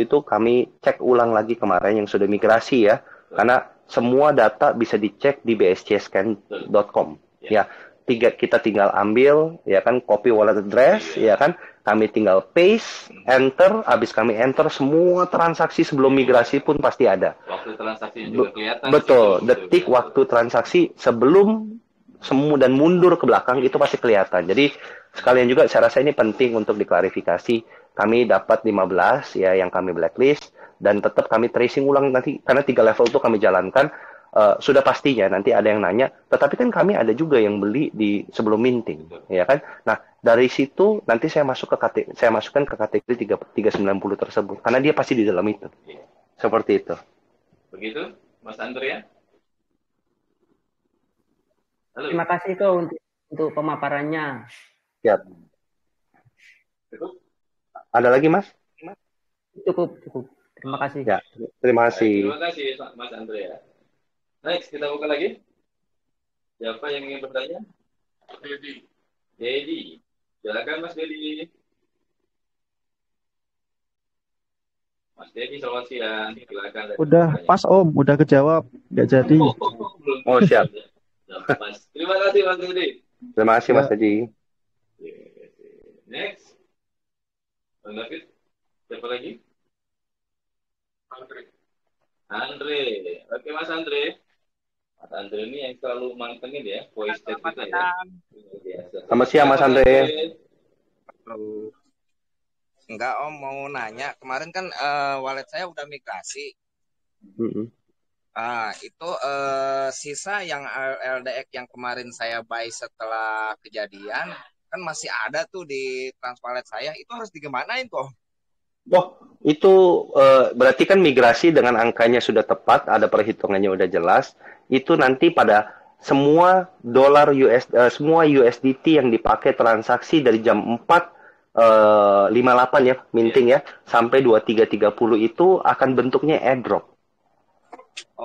itu kami cek ulang lagi kemarin yang sudah migrasi ya, karena semua data bisa dicek di bscscan.com ya. Kita tinggal ambil ya kan copy wallet address ya kan, kami tinggal paste, enter, habis kami enter semua transaksi sebelum migrasi pun pasti ada. Waktu transaksi juga kelihatan. Betul, detik waktu transaksi sebelum semua dan mundur ke belakang itu pasti kelihatan. Jadi sekalian juga saya rasa ini penting untuk diklarifikasi. Kami dapat 15 ya yang kami blacklist dan tetap kami tracing ulang nanti karena 3 level itu kami jalankan. Sudah pastinya nanti ada yang nanya, tetapi kan kami ada juga yang beli di sebelum minting, ya kan? Nah, dari situ nanti saya masukkan ke kategori 390 tersebut karena dia pasti di dalam itu. Seperti itu. Begitu, Mas Andrea? Halo. Terima kasih kok untuk pemaparannya. Siap. Ada lagi, Mas? Cukup. Terima kasih. Ya, terima kasih. Terima kasih, Mas Andrea. Next, kita buka lagi. Siapa yang ingin bertanya? Dedi. Silakan Mas Dedi. Mas Dedi, selamat siang. Silakan. Udah pas Om, udah kejawab. Nggak jadi. Oh, siap. Terima kasih Mas Dedi. Terima kasih Mas Dedi. Next. Bang David. Siapa lagi? Andre. Oke Mas Andre. Mas Andre ini yang selalu mantengin ya, voice chat kita ya. Selamat siang Mas Andre. Enggak Om, mau nanya, kemarin kan wallet saya udah migrasi. Itu sisa yang LDX yang kemarin saya buy setelah kejadian kan masih ada tuh di transwalet saya, itu harus digimanain kok? Oh, itu berarti kan migrasi dengan angkanya sudah tepat, ada perhitungannya udah jelas. Itu nanti pada semua semua USDT yang dipakai transaksi dari jam 4.58 ya, minting ya, sampai 23.30 itu akan bentuknya airdrop.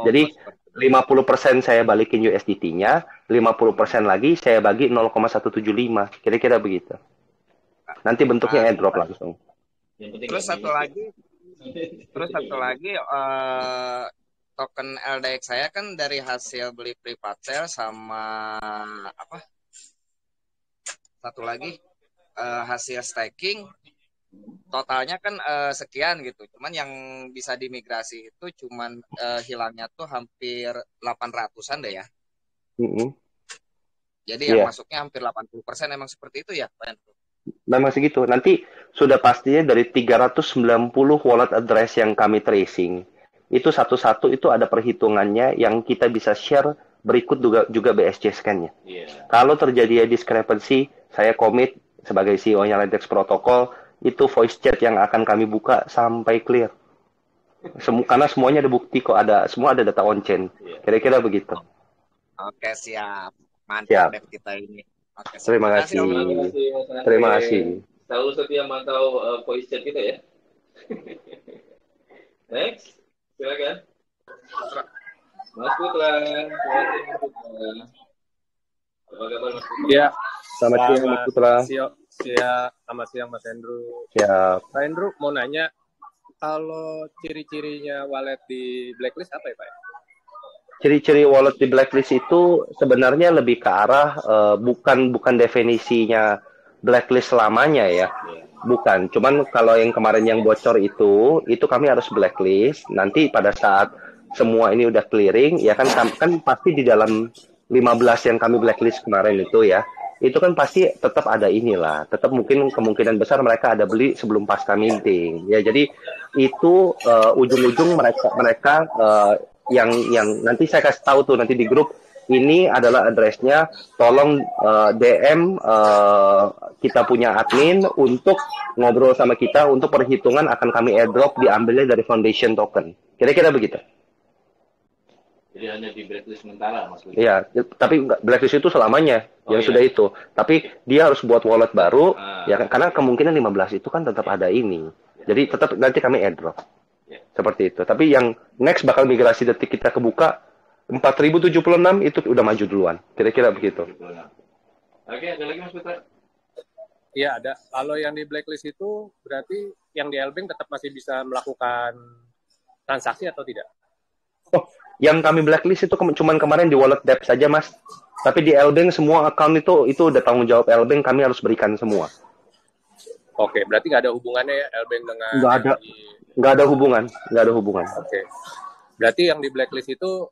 Jadi 50% saya balikin USDT-nya, 50% lagi saya bagi 0,175. Kira-kira begitu. Nanti bentuknya airdrop langsung. Terus satu lagi token LDX saya kan dari hasil beli private sale sama apa? Satu lagi hasil staking, totalnya kan sekian gitu. Cuman yang bisa dimigrasi itu cuman hilangnya tuh hampir 800-an deh ya. Jadi yang masuknya hampir 80%, emang seperti itu ya, Pak? Memang segitu. Nanti sudah pastinya dari 390 wallet address yang kami tracing, itu satu-satu itu ada perhitungannya yang kita bisa share berikut juga BSC scan-nya. Kalau terjadi discrepancy, saya komit sebagai CEO-nya Lentex Protocol, itu voice chat yang akan kami buka sampai clear. Karena semuanya ada bukti kok, semua ada data on-chain. Kira-kira begitu. Oke, siap. Mantap deh kita ini. Oke, terima kasih. Terima kasih. Selalu setia mantau voice chat kita ya. Next, silakan. Mas Putra. Apa kabar Mas Putra? Ya, Selamat siang Mas Putra. Selamat siang Mas Andrew. Siap. Pak Andrew mau nanya, kalau ciri-cirinya wallet di blacklist apa ya Pak? Ciri-ciri wallet di blacklist itu sebenarnya lebih ke arah bukan definisinya blacklist selamanya ya. Bukan, cuman kalau yang kemarin yang bocor itu kami harus blacklist. Nanti pada saat semua ini udah clearing, ya kan pasti di dalam 15 yang kami blacklist kemarin itu ya, itu kan pasti tetap ada inilah, tetap mungkin kemungkinan besar mereka ada beli sebelum pasca minting. Ya jadi itu ujung-ujung mereka yang nanti saya kasih tahu tuh nanti di grup, ini adalah address-nya, tolong DM kita punya admin untuk ngobrol sama kita untuk perhitungan akan kami airdrop diambilnya dari foundation token. Kira-kira begitu. Jadi hanya di blacklist sementara Mas. Iya, tapi blacklist itu selamanya yang sudah itu. Tapi dia harus buat wallet baru ya karena kemungkinan 15 itu kan tetap ada ini. Jadi tetap nanti kami airdrop. Seperti itu. Tapi yang next bakal migrasi detik kita kebuka 4076 itu udah maju duluan. Kira-kira begitu. Oke, ada lagi Mas Putra? Iya, ada. Kalau yang di blacklist itu berarti yang di Elbank tetap masih bisa melakukan transaksi atau tidak? Oh, yang kami blacklist itu cuman kemarin di wallet debt saja, Mas. Tapi di Elbank semua account itu udah tanggung jawab Elbank, kami harus berikan semua. Oke, berarti nggak ada hubungannya ya Elbank dengan Nggak ada hubungan. Oke. Berarti yang di blacklist itu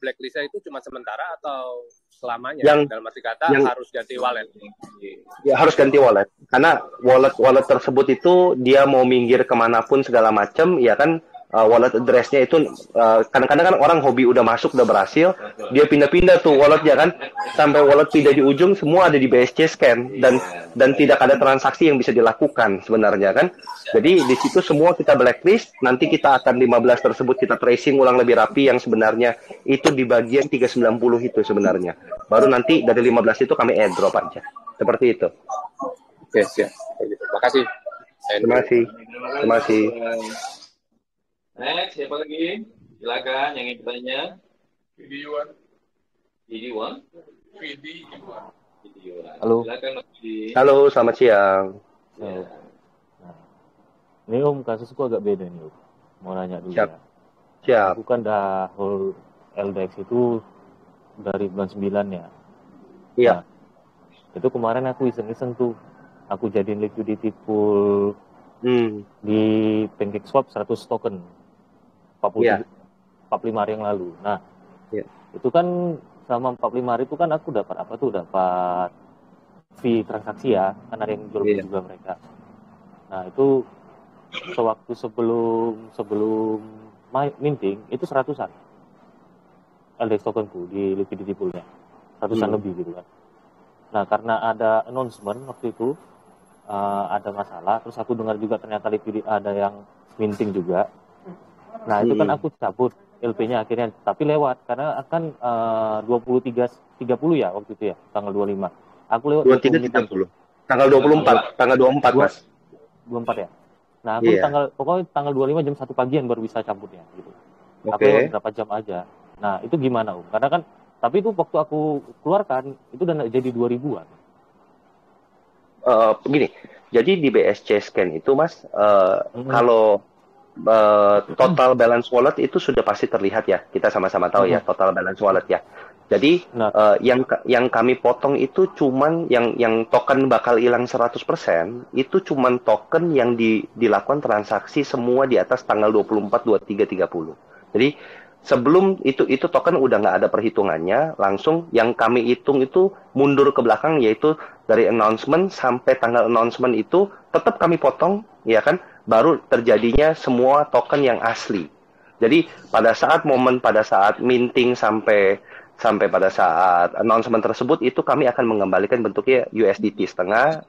blacklistnya itu cuma sementara atau selamanya? Dalam arti kata harus ganti wallet. Ya harus ganti wallet. Karena wallet tersebut itu dia mau minggir kemanapun segala macam, ya kan wallet address-nya itu kadang-kadang kan orang hobi udah masuk, udah berhasil, dia pindah-pindah tuh walletnya kan, sampai wallet pindah di ujung semua ada di BSC Scan dan tidak ada transaksi yang bisa dilakukan sebenarnya kan. Jadi di situ semua kita blacklist, nanti kita akan 15 tersebut kita tracing ulang lebih rapi yang sebenarnya itu di bagian 390 itu sebenarnya. Baru nanti dari 15 itu kami airdrop aja. Seperti itu. Oke, siap. Terima kasih. Terima kasih. Next, siapa lagi? Silakan yang ingin bertanya. Video Halo. Silakan Halo, selamat siang. Nah, ini Om, kasusku agak beda nih Om. Mau nanya dulu ya. Siap. Aku kan dah hold LDX itu dari bulan 9 ya. Iya. Nah, itu kemarin aku iseng-iseng tuh. Aku jadiin liquidity pool di PancakeSwap 100 token. 45 hari yang lalu. Nah, itu kan sama 45 hari itu kan aku dapat apa tuh? Dapat fee transaksi ya. Kan ada yang jual juga mereka. Nah, itu sewaktu sebelum minting itu 100-an LDX tokenku di liquidity poolnya. 100-an lebih gitu kan. Nah, karena ada announcement waktu itu ada masalah, terus aku dengar juga ternyata liquidity ada yang minting juga. Nah, itu kan aku cabut LP-nya akhirnya, tapi lewat karena akan 23.30 ya waktu itu ya, tanggal 25. Aku lewat 23.30. Tanggal 24, Mas. 24 ya. Nah, aku pokoknya tanggal 25 jam 1 pagian baru bisa cabutnya gitu. Aku lewat berapa jam aja. Nah, itu gimana, Om? Karena kan tapi itu waktu aku keluarkan itu udah jadi 2000-an. Begini. Jadi di BSC Scan itu, Mas, kalau total balance wallet itu sudah pasti terlihat ya. Kita sama-sama tahu ya total balance wallet ya. Jadi yang kami potong itu cuman yang token bakal hilang 100% itu cuman token yang dilakukan transaksi semua di atas tanggal 24, 23, 30. Jadi sebelum itu token udah nggak ada perhitungannya, langsung yang kami hitung itu mundur ke belakang, yaitu dari announcement sampai tanggal announcement itu tetap kami potong, ya kan? Baru terjadinya semua token yang asli. Jadi pada saat minting sampai pada saat announcement tersebut itu kami akan mengembalikan bentuknya USDT setengah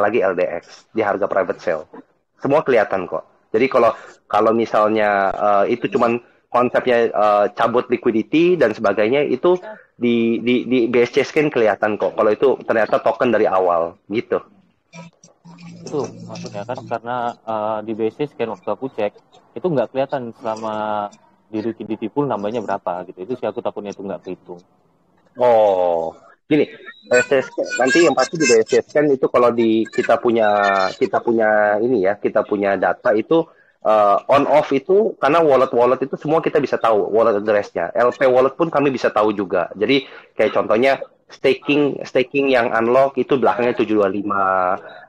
lagi LDX di harga private sale. Semua kelihatan kok. Jadi kalau misalnya itu cuman konsepnya cabut liquidity dan sebagainya itu di BSC Scan kelihatan kok. Kalau itu ternyata token dari awal gitu. Itu maksudnya kan karena di BSC Scan waktu aku cek itu nggak kelihatan selama di liquidity pool nambahnya berapa gitu. Itu sih aku takutnya itu nggak kehitung. Oh, gini, nanti yang pasti di BSC Scan itu kalau kita punya ini ya, kita punya data itu on off itu karena wallet itu semua kita bisa tahu wallet address-nya. LP wallet pun kami bisa tahu juga. Jadi kayak contohnya staking yang unlock itu belakangnya 725.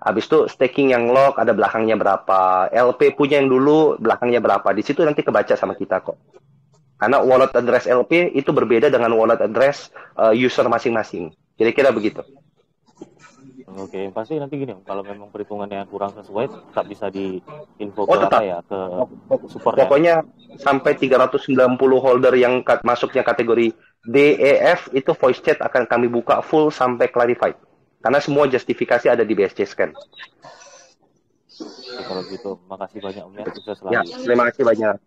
Habis itu staking yang lock ada belakangnya berapa. LP punya yang dulu belakangnya berapa. Di situ nanti kebaca sama kita kok. Karena wallet address LP itu berbeda dengan wallet address user masing-masing. Kira-kira begitu. Oke, pasti nanti gini, kalau memang perhitungannya kurang sesuai, tak bisa diinfo ke tetap. apa ya, ke support Pokoknya sampai 390 holder yang masuknya kategori DEF itu voice chat akan kami buka full sampai clarified. Karena semua justifikasi ada di BSC Scan. Oke, kalau gitu, makasih banyak Om ya, sukses selalu. Ya, terima kasih banyak.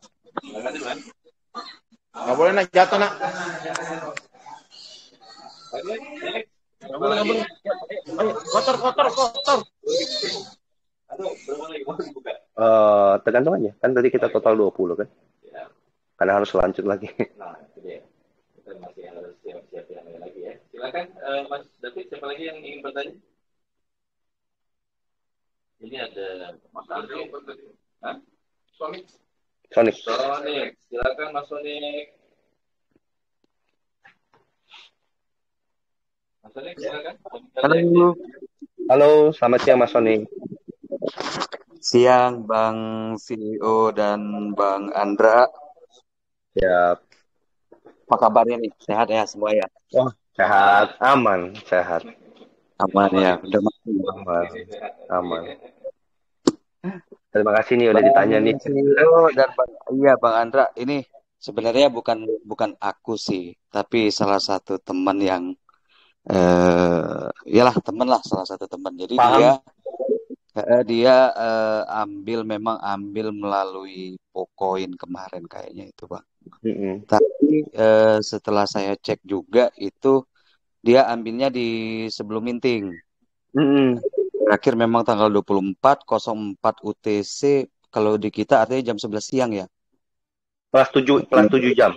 Nggak boleh nak jatuh nak. Nggak boleh. Kotor. Tergantung aja. Kan tadi kita total 20 kan. Karena harus lanjut lagi. Nah, itu dia. Kita masih harus siap-siap yang lain lagi ya. Silakan Mas David, siapa lagi yang ingin bertanya? Ini ada Mas Andre. Sonic. Silakan Mas Sonic. Mas Sonic, silakan. Halo, selamat siang Mas Sonic. Siang Bang CEO dan Bang Andra. Siap. Apa kabarnya nih? Sehat ya semua ya? Wah, sehat, aman, sehat. Aman ya, udah aman. Terima kasih nih udah ditanya nih. CEO dan Bang Andra, ini sebenarnya bukan aku sih, tapi salah satu teman yang iyalah teman lah, salah satu teman. Jadi Paham. dia memang ambil melalui Pocoin kemarin kayaknya itu Bang. Tapi setelah saya cek juga itu dia ambilnya di sebelum minting. Terakhir memang tanggal 24.04 UTC, kalau di kita artinya jam 11 siang ya. Plus 7 jam.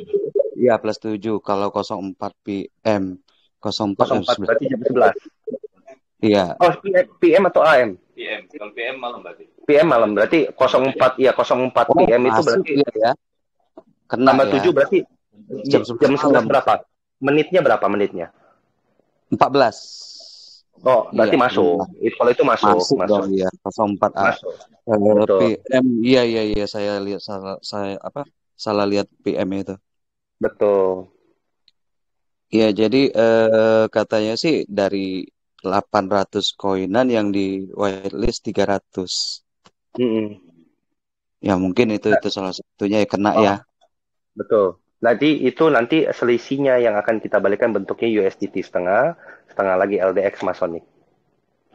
Iya, plus 7 kalau 04 PM. 04 berarti jam 11. Iya. Oh, PM atau AM? PM. Kalau PM malam berarti. PM malam berarti 04 PM itu berarti ya. Kena tambah ya. 7 berarti jam 11 berapa? Menitnya berapa menitnya? 14. Oh, berarti masuk. Kalau itu masuk. Dong, ya. 04A. PM. Iya, saya lihat salah lihat PM itu. Betul. Iya, jadi katanya sih dari 800 koinan yang di whitelist 300. Ya mungkin itu salah satunya ya kena ya. Betul. Nanti selisihnya yang akan kita balikan bentuknya USDT setengah lagi LDX Masonic.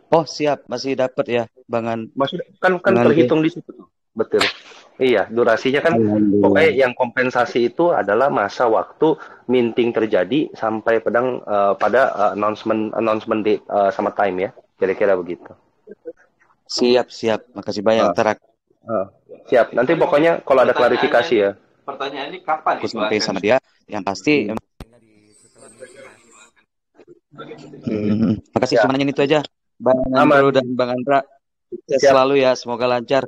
Oh siap, masih dapat ya, Bangan. Masih kan terhitung di situ. Betul. Iya, durasinya kan pokoknya yang kompensasi itu adalah masa waktu minting terjadi sampai pada announcement date sama time ya. Kira-kira begitu. Siap. Makasih banyak. Siap. Nanti pokoknya kalau ada klarifikasi ya. Pertanyaan ini kapan aku sampai sama dia yang pasti makasih cuma nanya itu aja Bang Andro dan Bang Andra. Selalu ya, semoga lancar.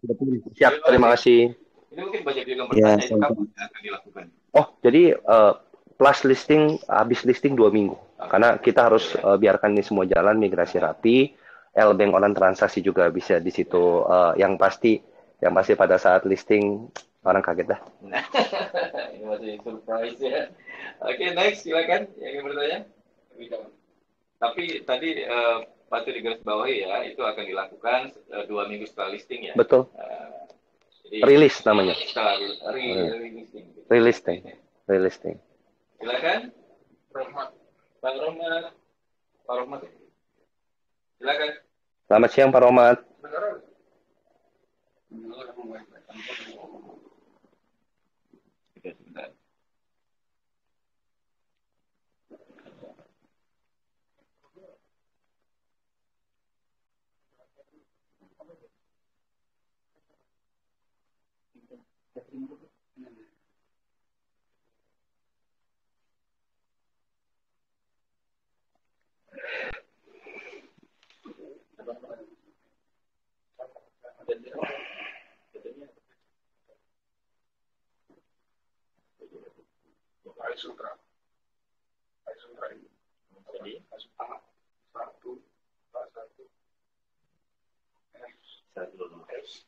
Siap, terima kasih. Ini mungkin banyak juga bertanya itu kapan akan dilakukan? Oh, jadi plus listing habis listing 2 minggu. Karena kita harus biarkan ini semua jalan, migrasi rapi, L-Bank online transaksi juga bisa di situ. Yang pasti pada saat listing orang kaget dah. Ini masih surprise ya. Oke, next silakan yang ingin bertanya. Tapi tadi patut digarisbawahi ya, itu akan dilakukan 2 minggu setelah listing ya. Betul. Rilis namanya. Setelah Relisting. Silakan. Pak Rohmat. Silakan. Selamat siang Pak Rohmat. Sebentar. Sutra ini. Jadi A1, A1, S,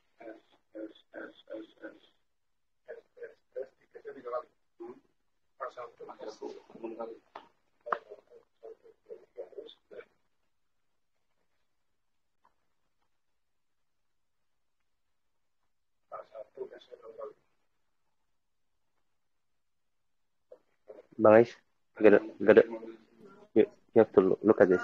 tiga kali. A1, kali. Bang Ais, gak ada. You have to look at this.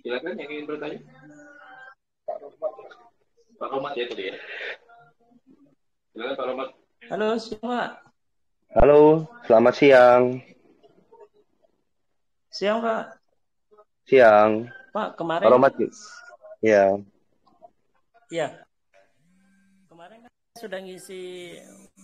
Silakan yang ingin bertanya. Pak Romat ya tadi ya. Silakan Pak Romat. Halo, siapa? Halo, selamat siang. Siang, Pak. Siang. Pak, kemarin. Pak Romat. Ya. Iya. Kemarin kan sudah ngisi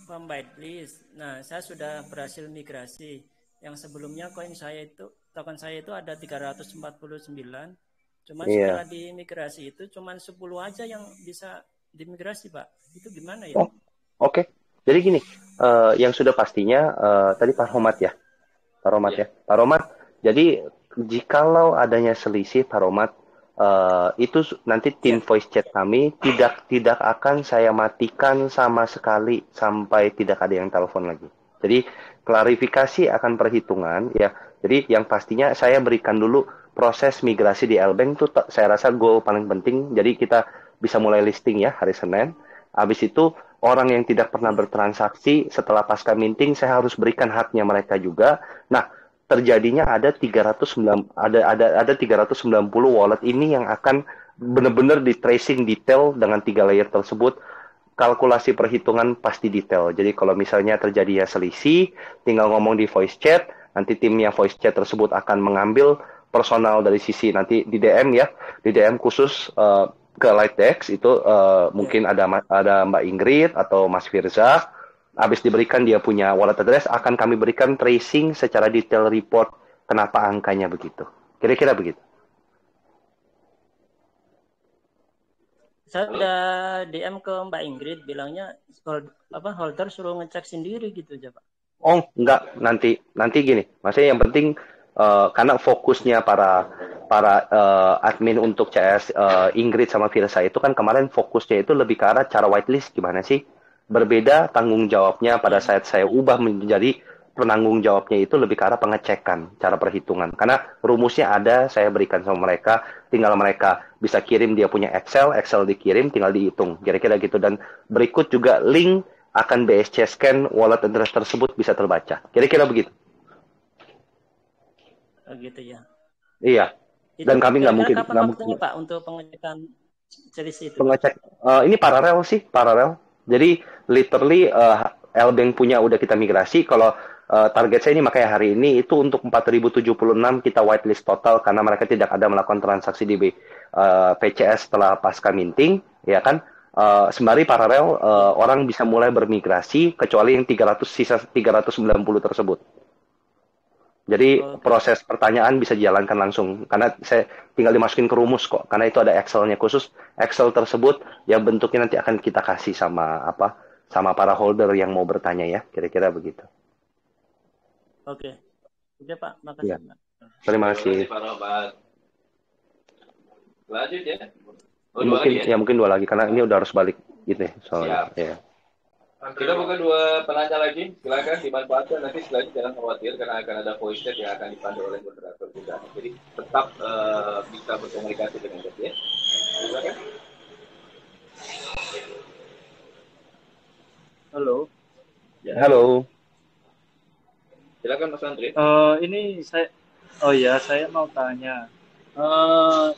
form whitelist. Nah, saya sudah berhasil migrasi. Yang sebelumnya token saya itu ada 349. Cuman setelah dimigrasi itu cuman 10 aja yang bisa dimigrasi, Pak. Itu gimana ya? Oh, oke. Jadi gini, yang sudah pastinya tadi Pak Romat ya. Pak Romat ya. Pak Romat, jadi jikalau adanya selisih Pak Romat, itu nanti tim voice chat kami tidak akan saya matikan sama sekali sampai tidak ada yang telepon lagi. Jadi klarifikasi akan perhitungan ya. Jadi yang pastinya saya berikan dulu proses migrasi di L-Bank itu saya rasa goal paling penting. Jadi kita bisa mulai listing ya hari Senin. Habis itu orang yang tidak pernah bertransaksi setelah pasca minting saya harus berikan haknya mereka juga. Nah, terjadinya ada 390 wallet ini yang akan benar-benar di tracing detail dengan 3 layer tersebut. Kalkulasi perhitungan pasti detail. Jadi kalau misalnya terjadi selisih, tinggal ngomong di voice chat, nanti timnya voice chat tersebut akan mengambil personal dari sisi nanti di DM ya, di DM khusus ke Lightdex itu mungkin ada Mbak Ingrid atau Mas Firza. Habis diberikan dia punya wallet address, akan kami berikan tracing secara detail report kenapa angkanya begitu. Kira-kira begitu. Saya udah DM ke Mbak Ingrid, bilangnya holder suruh ngecek sendiri gitu aja, Pak. Oh, enggak, nanti gini. Maksudnya yang penting karena fokusnya para admin untuk CS Ingrid sama Firsa itu kan kemarin fokusnya itu lebih ke arah cara whitelist gimana sih? Berbeda tanggung jawabnya pada saat saya ubah menjadi penanggung jawabnya itu lebih ke arah pengecekan cara perhitungan. Karena rumusnya ada, saya berikan sama mereka, tinggal mereka bisa kirim dia punya Excel dikirim, tinggal dihitung. Kira-kira gitu. Dan berikut juga link akan BSC scan wallet address tersebut bisa terbaca. Kira-kira begitu. Oh, gitu ya. Iya. Dan kami nggak mungkin. Kapan waktunya Pak untuk pengecekan selisih itu? Pengecek ini paralel. Jadi literally L-Bank punya udah kita migrasi. Kalau target saya ini makanya hari ini itu untuk 4.076 kita whitelist total karena mereka tidak ada melakukan transaksi di PCS setelah pasca minting, ya kan? Sembari paralel orang bisa mulai bermigrasi kecuali yang sisa 390 tersebut. Jadi proses pertanyaan bisa dijalankan langsung karena saya tinggal dimasukin ke rumus kok. Karena itu ada Excel-nya khusus. Excel tersebut yang bentuknya nanti akan kita kasih sama para holder yang mau bertanya ya. Kira-kira begitu. Oke. Oke, Pak. Makasih. Ya. Terima kasih. Pak Robat. Lanjut ya. Mungkin dua lagi karena ini udah harus balik gitu ya soalnya. Ya. Kita buka 2 penanya lagi, silakan dimanfaatkan nanti selanjutnya jangan khawatir karena akan ada voice chat yang akan dipandu oleh moderator juga. Jadi tetap bisa berkomunikasi dengan kita ya. Silakan. Halo. Ya. Halo. Silakan Mas Andri. Ini Oh ya, saya mau tanya.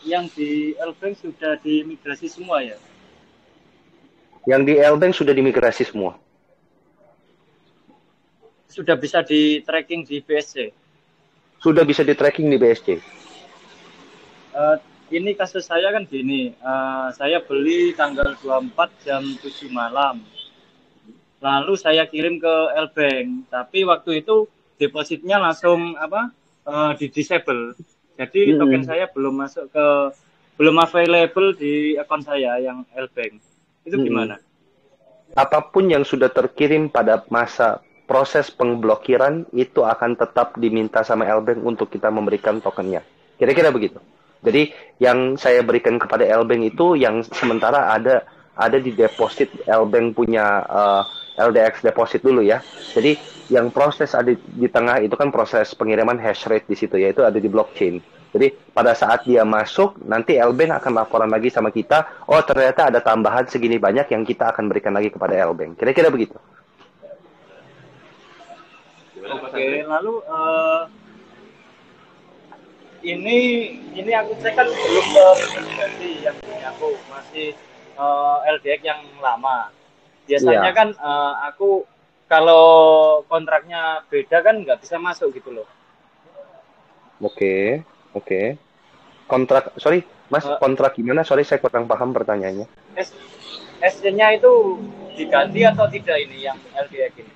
Yang di L-Bank sudah dimigrasi semua ya? Yang di L-Bank sudah dimigrasi semua. Sudah bisa di tracking di BSC? Sudah bisa di tracking di BSC. Ini kasus saya kan gini, saya beli tanggal 24 jam 7 malam. Lalu saya kirim ke L-Bank, tapi waktu itu depositnya langsung di disable. Jadi token saya belum available di akun saya yang L-Bank. Itu gimana? Apapun yang sudah terkirim pada masa proses pengblokiran itu akan tetap diminta sama L-Bank untuk kita memberikan tokennya. Kira-kira begitu. Jadi yang saya berikan kepada L-Bank itu yang sementara ada di deposit L-Bank punya LDX deposit dulu ya. Jadi yang proses ada di tengah itu kan proses pengiriman hash rate di situ, yaitu ada di blockchain. Jadi pada saat dia masuk, nanti L-Bank akan laporan lagi sama kita, oh ternyata ada tambahan segini banyak yang kita akan berikan lagi kepada L-Bank. Kira-kira begitu. Oke, lalu ini aku cek kan belum berganti yang punya aku, masih LDX yang lama. Biasanya kan aku kalau kontraknya beda kan nggak bisa masuk gitu loh. Oke. Kontrak, sorry Mas, kontrak gimana? Sorry saya kurang paham pertanyaannya. SC-nya itu diganti atau tidak ini yang LDX ini?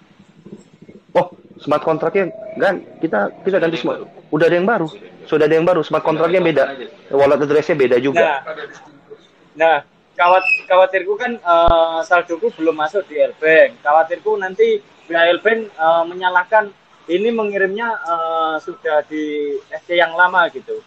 Oh, smart kontraknya kan kita ganti semua. Udah ada yang baru. Sudah ada yang baru. Smart kontraknya beda. Wallet address-nya beda juga. Nah, khawatirku kan saldoku belum masuk di L-Bank. Khawatirku nanti L-Bank menyalahkan ini mengirimnya sudah di SC yang lama gitu.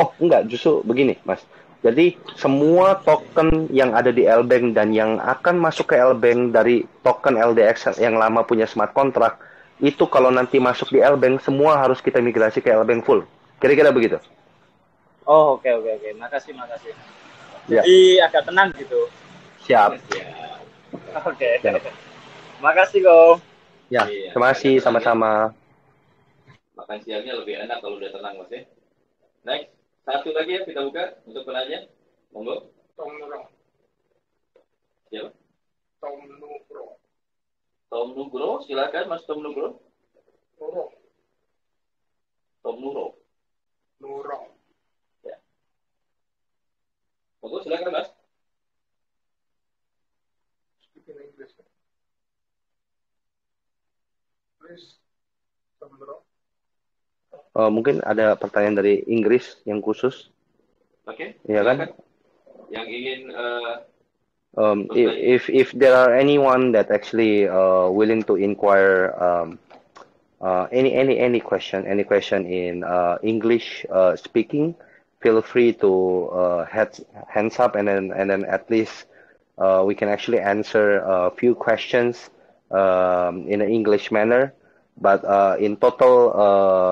Oh, enggak. Justru begini, Mas. Jadi semua token yang ada di L-Bank dan yang akan masuk ke L-Bank dari token LDX yang lama punya smart contract, itu kalau nanti masuk di L-Bank, semua harus kita migrasi ke L-Bank full. Kira-kira begitu. Oh, oke. Makasih. Jadi agak tenang gitu. Siap. Oke. Makasih, Ko. Ya, terima kasih sama-sama. Makan siangnya lebih enak kalau udah tenang, Mas ya. Next, satu lagi ya kita buka untuk penanya. Monggo. Tom Nugro. Siapa? Tom Nugro. Tom Nugro, silakan Mas Tom Nugro. Nuro. Tom Nuro. Ya. Monggo silakan Mas. Speak in English. Please, Tom Nuro. Mungkin ada pertanyaan dari Inggris yang khusus. Oke. Iya kan? Yang ingin if there are anyone that actually willing to inquire any question in English speaking, feel free to hands up and then at least we can actually answer a few questions in an English manner. But in total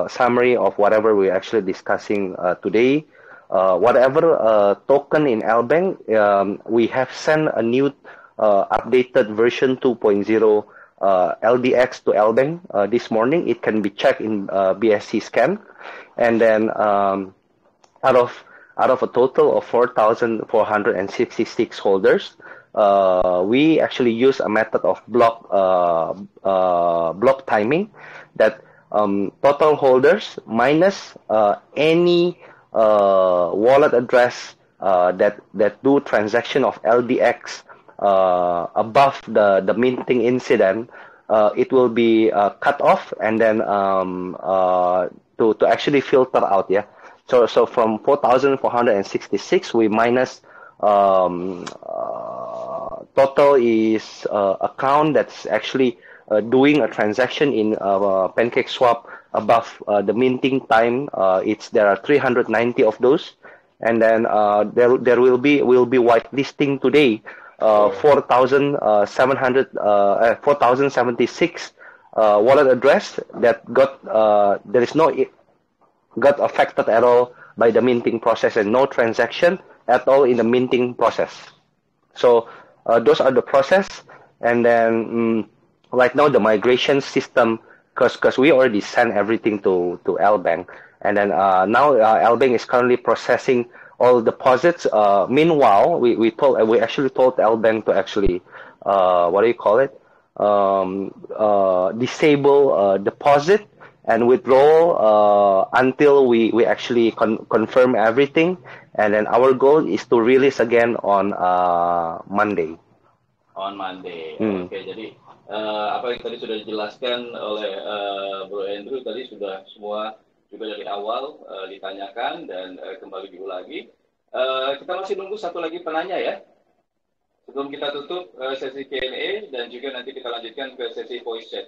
summary of whatever we're actually discussing today, whatever token in L-Bank, we have sent a new updated version 2.0 LDX to L-Bank this morning. It can be checked in BSC scan. And then out of a total of 4,466 holders, we actually use a method of block timing that total holders minus any wallet address that do transaction of LDX above the minting incident, it will be cut off and then to actually filter out. Yeah. So from 4,466 we minus total is account that's actually doing a transaction in PancakeSwap above the minting time. There are 390 of those, and then there will be whitelisting today 4,076 wallet address that got affected at all by the minting process and no transaction at all in the minting process. So those are the process, and then right now the migration system, because we already sent everything to L-Bank, and then now Elbank is currently processing all deposits. Meanwhile, we actually told Elbank to actually what do you call it? Disable deposit and withdrawal until we actually confirm everything, and then our goal is to release again on Monday. On Monday. Oke, jadi apa yang tadi sudah dijelaskan oleh Bro Andrew tadi sudah semua juga dari awal ditanyakan dan kembali diulangi. Kita masih nunggu satu lagi penanya ya. Sebelum kita tutup sesi Q&A dan juga nanti kita lanjutkan ke sesi voice chat.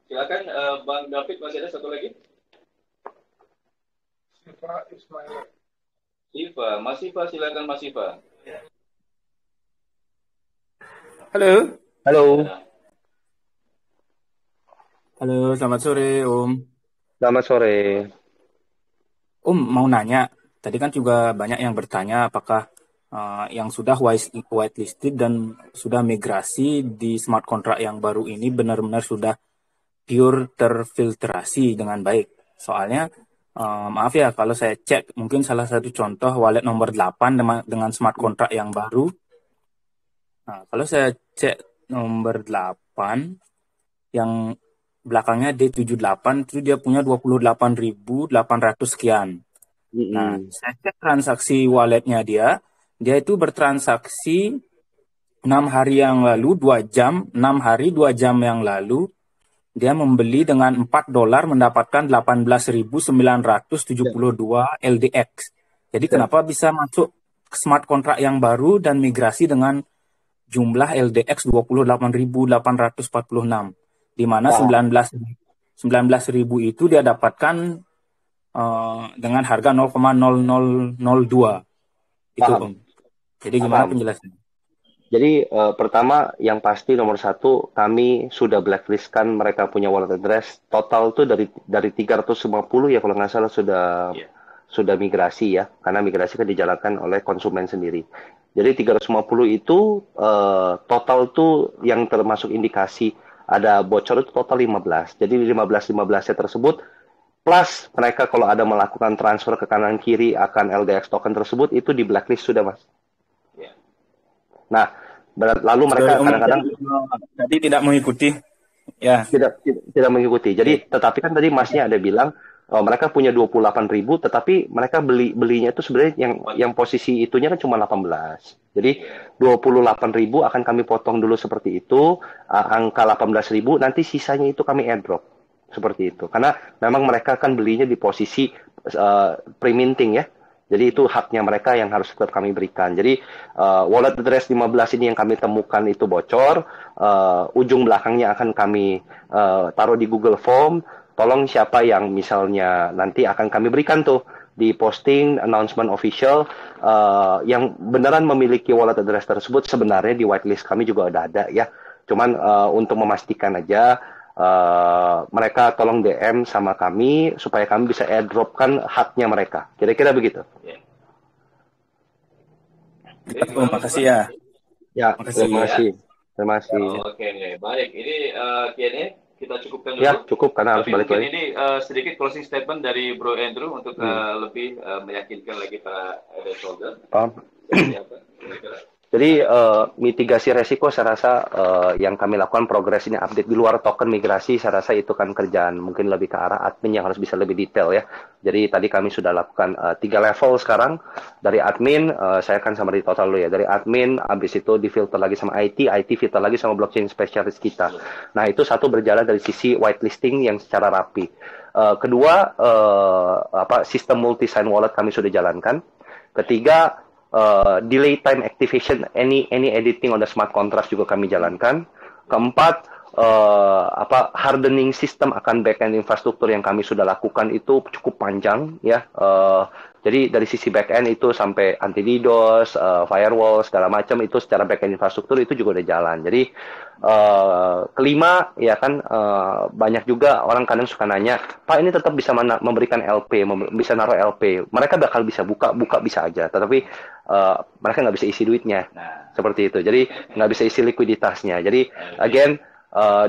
Silakan Bang David, masih ada satu lagi? Siva Ismail. Mas Siva, silakan Mas Siva. Halo. Halo. Halo, selamat sore Om. Selamat sore. Om mau nanya, tadi kan juga banyak yang bertanya apakah yang sudah whitelisted dan sudah migrasi di smart contract yang baru ini benar-benar sudah pure terfiltrasi dengan baik. Soalnya, maaf ya kalau saya cek, mungkin salah satu contoh wallet nomor 8 dengan smart contract yang baru. Nah, kalau saya cek nomor 8, yang belakangnya D78, itu dia punya 28.800 sekian. Nah, saya cek transaksi walletnya dia itu bertransaksi 6 hari yang lalu, 2 jam, 6 hari, 2 jam yang lalu, dia membeli dengan $4 mendapatkan 18.972 LDX. Jadi kenapa bisa masuk ke smart contract yang baru dan migrasi dengan jumlah LDX 28.846, di mana 19.000 itu dia dapatkan dengan harga 0,0002. Itu Om. Jadi gimana penjelasannya? Jadi pertama yang pasti nomor satu, kami sudah blacklistkan mereka punya wallet address. Total tuh dari 350 ya kalau nggak salah sudah migrasi ya, karena migrasi kan dijalankan oleh konsumen sendiri. Jadi 350 itu total tuh yang termasuk indikasi ada bocor itu total 15. Jadi 15-15 tersebut plus mereka kalau ada melakukan transfer ke kanan kiri akan LDX token tersebut itu di blacklist sudah Mas. Nah, lalu mereka kadang-kadang jadi tidak mengikuti, ya. Tidak mengikuti. Jadi, tetapi kan tadi Masnya ada bilang mereka punya 28.000, tetapi mereka belinya itu sebenarnya yang posisi itunya kan cuma 18. Jadi 28.000 akan kami potong dulu seperti itu, angka 18.000 nanti sisanya itu kami airdrop seperti itu. Karena memang mereka kan belinya di posisi pre-minting ya. Jadi itu haknya mereka yang harus tetap kami berikan. Jadi wallet address 15 ini yang kami temukan itu bocor, ujung belakangnya akan kami taruh di Google Form. Tolong siapa yang misalnya nanti akan kami berikan tuh di posting announcement official yang beneran memiliki wallet address tersebut. Sebenarnya di whitelist kami juga udah ada ya. Cuman untuk memastikan aja mereka tolong DM sama kami supaya kami bisa airdropkan haknya mereka. Kira-kira begitu. Terima kasih ya. Ya, terima kasih. Terima kasih. Oke, baik. Ini Q&A kita cukupkan dulu. Ya, cukup karena harus balik lagi. Ini sedikit closing statement dari Bro Andrew untuk lebih meyakinkan lagi para shareholder. Jadi mitigasi resiko saya rasa yang kami lakukan progres ini update di luar token migrasi, saya rasa itu kan kerjaan mungkin lebih ke arah admin yang harus bisa lebih detail ya. Jadi tadi kami sudah lakukan 3 level sekarang. Dari admin, saya akan sama di total dulu ya. Dari admin, habis itu difilter lagi sama IT filter lagi sama blockchain specialist kita. Nah itu satu berjalan dari sisi whitelisting yang secara rapi. Kedua, sistem multi-sign wallet kami sudah jalankan. Ketiga, delay time activation any editing on the smart contract juga kami jalankan. Keempat, hardening system akan backend infrastruktur yang kami sudah lakukan itu cukup panjang ya. Jadi dari sisi backend itu sampai anti DDoS, firewall segala macam itu secara backend infrastruktur itu juga udah jalan. Jadi kelima ya kan banyak juga orang kadang suka nanya, Pak ini tetap bisa memberikan LP, bisa naruh LP. Mereka bakal bisa buka bisa aja, tetapi mereka nggak bisa isi duitnya seperti itu. Jadi nggak bisa isi likuiditasnya. Jadi again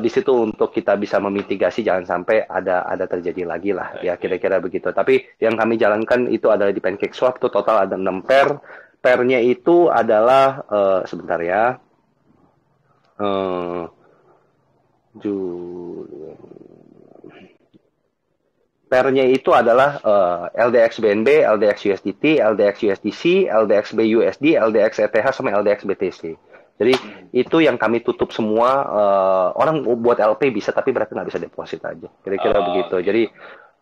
di situ untuk kita bisa memitigasi jangan sampai ada terjadi lagi lah ya kira-kira begitu. Tapi yang kami jalankan itu adalah di PancakeSwap tuh total ada 6 pair. Pairnya itu adalah sebentar ya. Pairnya itu adalah LDX BNB, LDX USDT, LDX USDC, LDX BUSD, LDX ETH sama LDX BTC. Jadi itu yang kami tutup semua. Orang buat LP bisa tapi berarti nggak bisa deposit aja. Kira-kira begitu. Jadi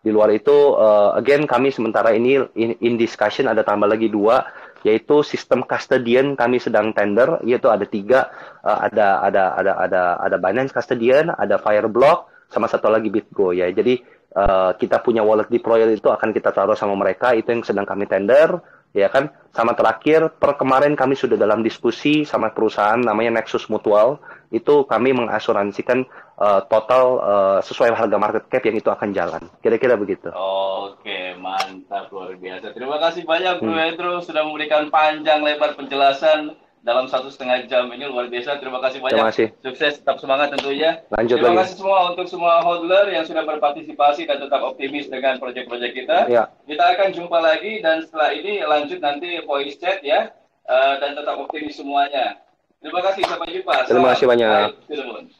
di luar itu, again kami sementara ini in discussion ada tambah lagi 2, yaitu sistem custodian kami sedang tender, yaitu ada 3, ada Binance Custodian, ada Fireblock, sama satu lagi BitGo ya. Jadi kita punya wallet deployer itu akan kita taruh sama mereka, itu yang sedang kami tender, ya kan. Sama terakhir, per kemarin kami sudah dalam diskusi sama perusahaan namanya Nexus Mutual, itu kami mengasuransikan total sesuai harga market cap yang itu akan jalan. Kira-kira begitu. Oke, mantap, luar biasa. Terima kasih banyak Bro Hendro sudah memberikan panjang lebar penjelasan dalam 1,5 jam ini, luar biasa. Terima kasih banyak. Terima kasih. Sukses, tetap semangat tentunya. Lanjut Terima lagi. kasih semua untuk semua hodler yang sudah berpartisipasi dan tetap optimis dengan proyek-proyek kita. Ya. Kita akan jumpa lagi dan setelah ini lanjut nanti voice chat ya, dan tetap optimis semuanya. Terima kasih, sampai jumpa. Terima kasih banyak. Bye.